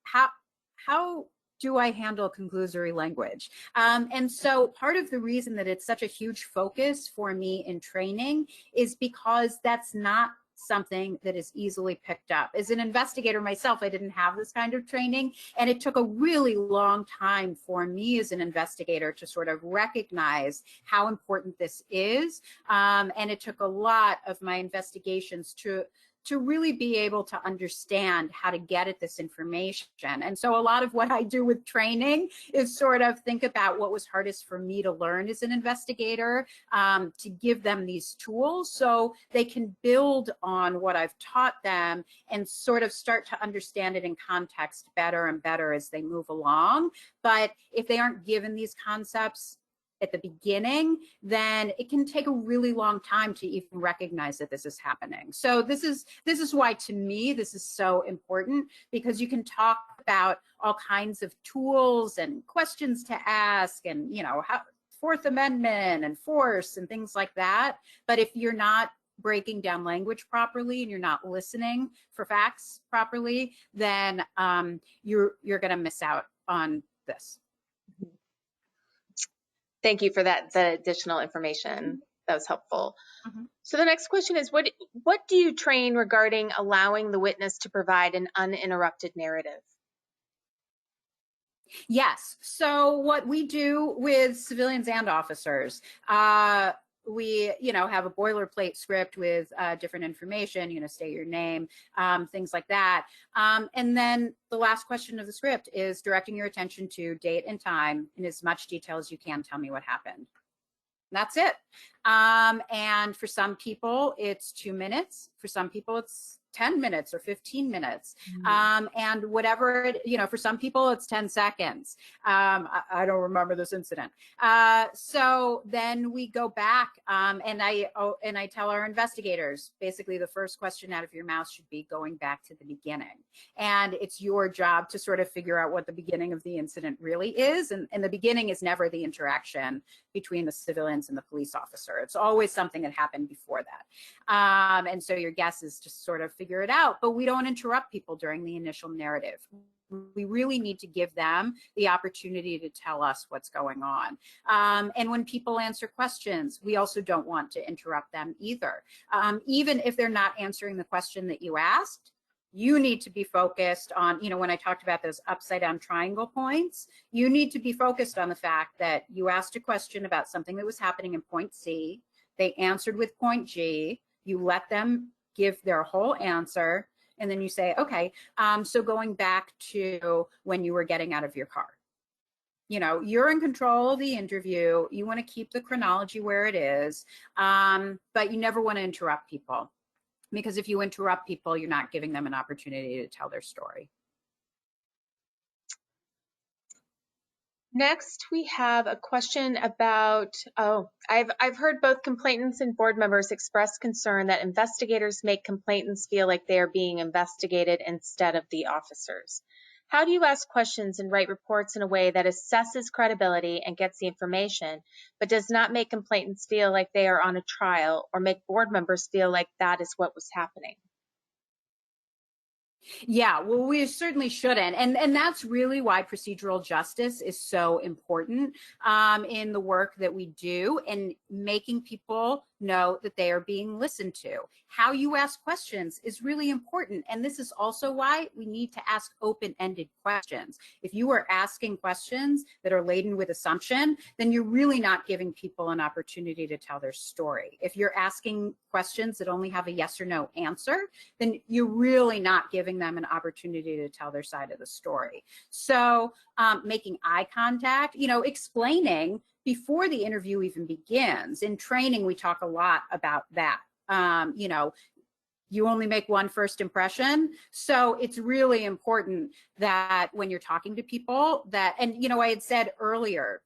how do I handle conclusory language? And so part of the reason that it's such a huge focus for me in training is because that's not something that is easily picked up. As an investigator myself, I didn't have this kind of training, and it took a really long time for me as an investigator to sort of recognize how important this is. And it took a lot of my investigations to really be able to understand how to get at this information. And so a lot of what I do with training is sort of think about what was hardest for me to learn as an investigator, to give them these tools so they can build on what I've taught them and sort of start to understand it in context better and better as they move along. But if they aren't given these concepts at the beginning, then it can take a really long time to even recognize that this is happening. So this is why, to me, this is so important, because you can talk about all kinds of tools and questions to ask, and how Fourth Amendment and force and things like that. But if you're not breaking down language properly and you're not listening for facts properly, then you're going to miss out on this. Thank you for that, the additional information. That was helpful. So the next question is, what do you train regarding allowing the witness to provide an uninterrupted narrative? Yes. So what we do with civilians and officers, we, have a boilerplate script with different information, state your name, things like that. And then the last question of the script is directing your attention to date and time in as much detail as you can. Tell me what happened. That's it. And for some people, it's 2 minutes. For some people, it's 10 minutes or 15 minutes. And whatever, for some people, it's 10 seconds. I don't remember this incident. So then we go back and I tell our investigators, basically the first question out of your mouth should be going back to the beginning. And it's your job to sort of figure out what the beginning of the incident really is. And the beginning is never the interaction between the civilians and the police officer. It's always something that happened before that. And so your guess is just sort of figure it out, but we don't interrupt people during the initial narrative. We really need to give them the opportunity to tell us what's going on. And when people answer questions, we also don't want to interrupt them either. Even if they're not answering the question that you asked, you need to be focused on, when I talked about those upside down triangle points, you need to be focused on the fact that you asked a question about something that was happening in point C, they answered with point G, you let them give their whole answer, and then you say, okay, so going back to when you were getting out of your car. You're in control of the interview, you want to keep the chronology where it is, but you never want to interrupt people. Because if you interrupt people, you're not giving them an opportunity to tell their story. Next, we have a question about, I've heard both complainants and board members express concern that investigators make complainants feel like they are being investigated instead of the officers. How do you ask questions and write reports in a way that assesses credibility and gets the information, but does not make complainants feel like they are on a trial or make board members feel like that is what was happening? Yeah, well, we certainly shouldn't. And that's really why procedural justice is so important in the work that we do, and making people know that they are being listened to. How you ask questions is really important. And this is also why we need to ask open-ended questions. If you are asking questions that are laden with assumption, then you're really not giving people an opportunity to tell their story. If you're asking questions that only have a yes or no answer, then you're really not giving them an opportunity to tell their side of the story. So making eye contact, explaining before the interview even begins. In training, we talk a lot about that. You only make one first impression. So it's really important that when you're talking to people that, and I had said earlier,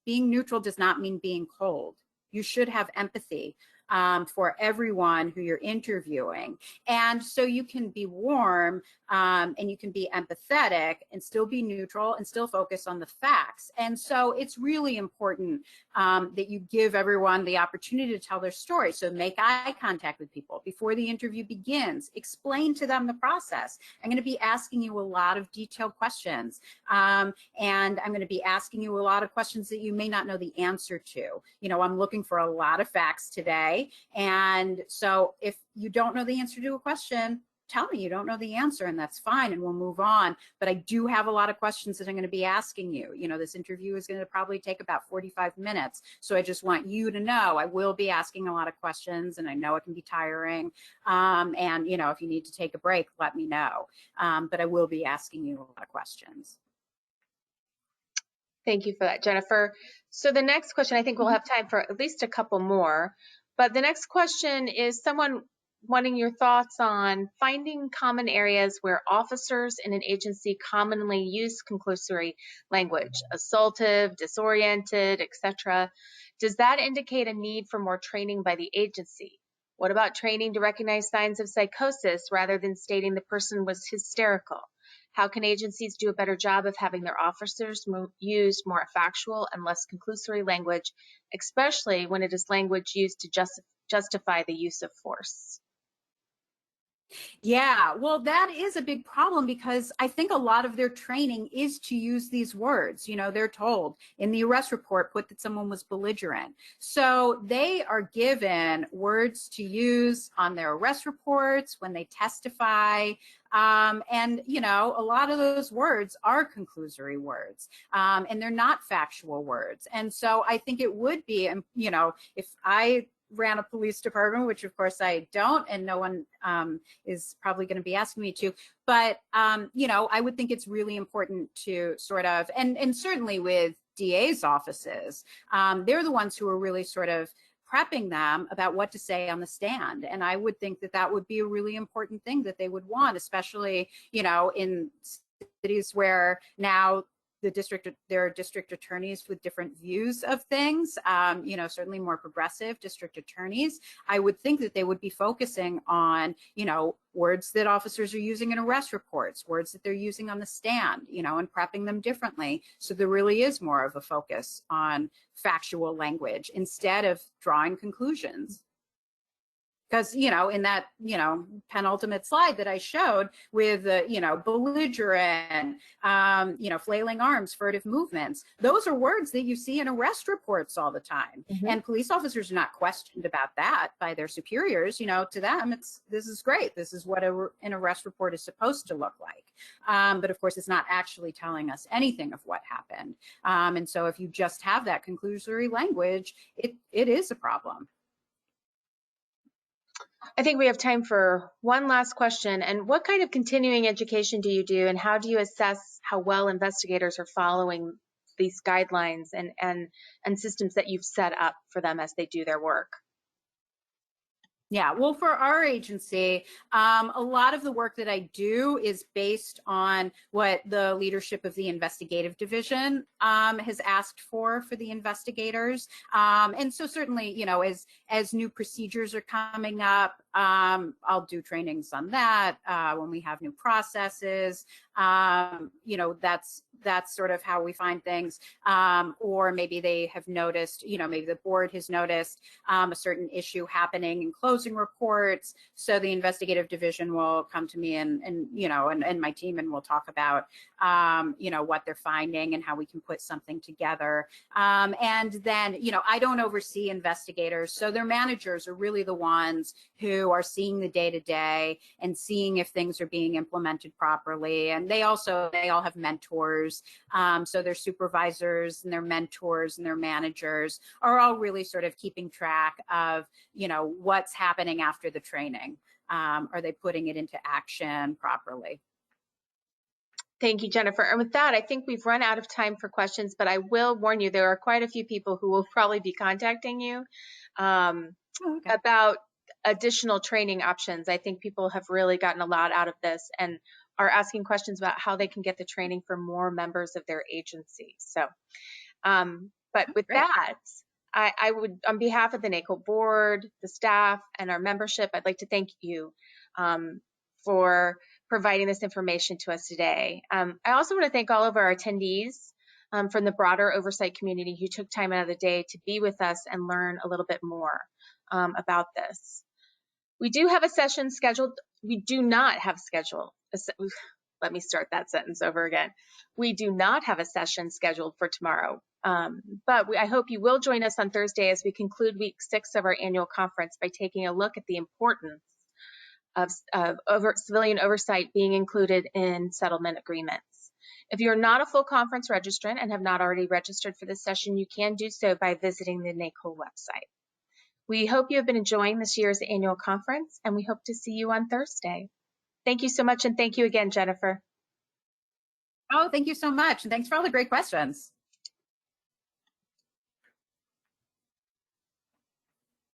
being neutral does not mean being cold. You should have empathy for everyone who you're interviewing. And so you can be warm and you can be empathetic and still be neutral and still focus on the facts. And so it's really important that you give everyone the opportunity to tell their story. So make eye contact with people before the interview begins. Explain to them the process. I'm going to be asking you a lot of detailed questions. And I'm going to be asking you a lot of questions that you may not know the answer to. I'm looking for a lot of facts today. today. And so if you don't know the answer to a question, tell me you don't know the answer, and that's fine, and we'll move on. But I do have a lot of questions that I'm going to be asking you. You know, this interview is going to probably take about 45 minutes. So I just want you to know I will be asking a lot of questions, and I know it can be tiring. And, you know, if you need to take a break, let me know. But I will be asking you a lot of questions. Thank you for that, Jennifer. So the next question, I think we'll have time for at least a couple more. But the next question is someone wanting your thoughts on finding common areas where officers in an agency commonly use conclusory language, assaultive, disoriented, etc. Does that indicate a need for more training by the agency? What about training to recognize signs of psychosis rather than stating the person was hysterical? How can agencies do a better job of having their officers use more factual and less conclusory language, especially when it is language used to justify the use of force? Yeah, well, that is a big problem because I think a lot of their training is to use these words. You know, they're told in the arrest report, put that someone was belligerent. So they are given words to use on their arrest reports when they testify. And, you know, a lot of those words are conclusory words, and they're not factual words. And so I think it would be, you know, if I ran a police department, which of course I don't, and no one is probably going to be asking me to, but you know, I would think it's really important to sort of, and certainly with DA's offices, they're the ones who are really sort of prepping them about what to say on the stand. And I would think that that would be a really important thing that they would want, especially, you know, in cities where now there are district attorneys with different views of things, you know, certainly more progressive district attorneys. I would think that they would be focusing on, you know, words that officers are using in arrest reports, words that they're using on the stand, you know, and prepping them differently. So there really is more of a focus on factual language instead of drawing conclusions. Because, you know, in that, you know, penultimate slide that I showed with, you know, belligerent, you know, flailing arms, furtive movements, those are words that you see in arrest reports all the time. And police officers are not questioned about that by their superiors. You know, to them, this is great. This is what an arrest report is supposed to look like. But of course, it's not actually telling us anything of what happened. And so if you just have that conclusory language, it is a problem. I think we have time for one last question. And what kind of continuing education do you do, and how do you assess how well investigators are following these guidelines and systems that you've set up for them as they do their work? Yeah, well, for our agency, a lot of the work that I do is based on what the leadership of the investigative division has asked for the investigators. And so certainly, you know, as new procedures are coming up, I'll do trainings on that. When we have new processes, you know, that's sort of how we find things. Or maybe they have noticed, you know, maybe the board has noticed a certain issue happening in closing reports. So the investigative division will come to me and you know, and my team, and we'll talk about, you know, what they're finding and how we can put something together. And then, you know, I don't oversee investigators. So their managers are really the ones who are seeing the day-to-day and seeing if things are being implemented properly. And they all have mentors. So their supervisors and their mentors and their managers are all really sort of keeping track of, you know, what's happening after the training. Are they putting it into action properly? Thank you, Jennifer. And with that, I think we've run out of time for questions, but I will warn you, there are quite a few people who will probably be contacting you about additional training options. I think people have really gotten a lot out of this and are asking questions about how they can get the training for more members of their agency. So, but with that, I would, on behalf of the NACO board, the staff, and our membership, I'd like to thank you for providing this information to us today. I also want to thank all of our attendees from the broader oversight community who took time out of the day to be with us and learn a little bit more about this. We do have a session scheduled. We do not have scheduled. Let me start that sentence over again. We do not have a session scheduled for tomorrow. But I hope you will join us on Thursday as we conclude week 6 of our annual conference by taking a look at the importance of civilian oversight being included in settlement agreements. If you're not a full conference registrant and have not already registered for this session, you can do so by visiting the NACOL website. We hope you have been enjoying this year's annual conference, and we hope to see you on Thursday. Thank you so much, and thank you again, Jennifer. Oh, thank you so much. And thanks for all the great questions.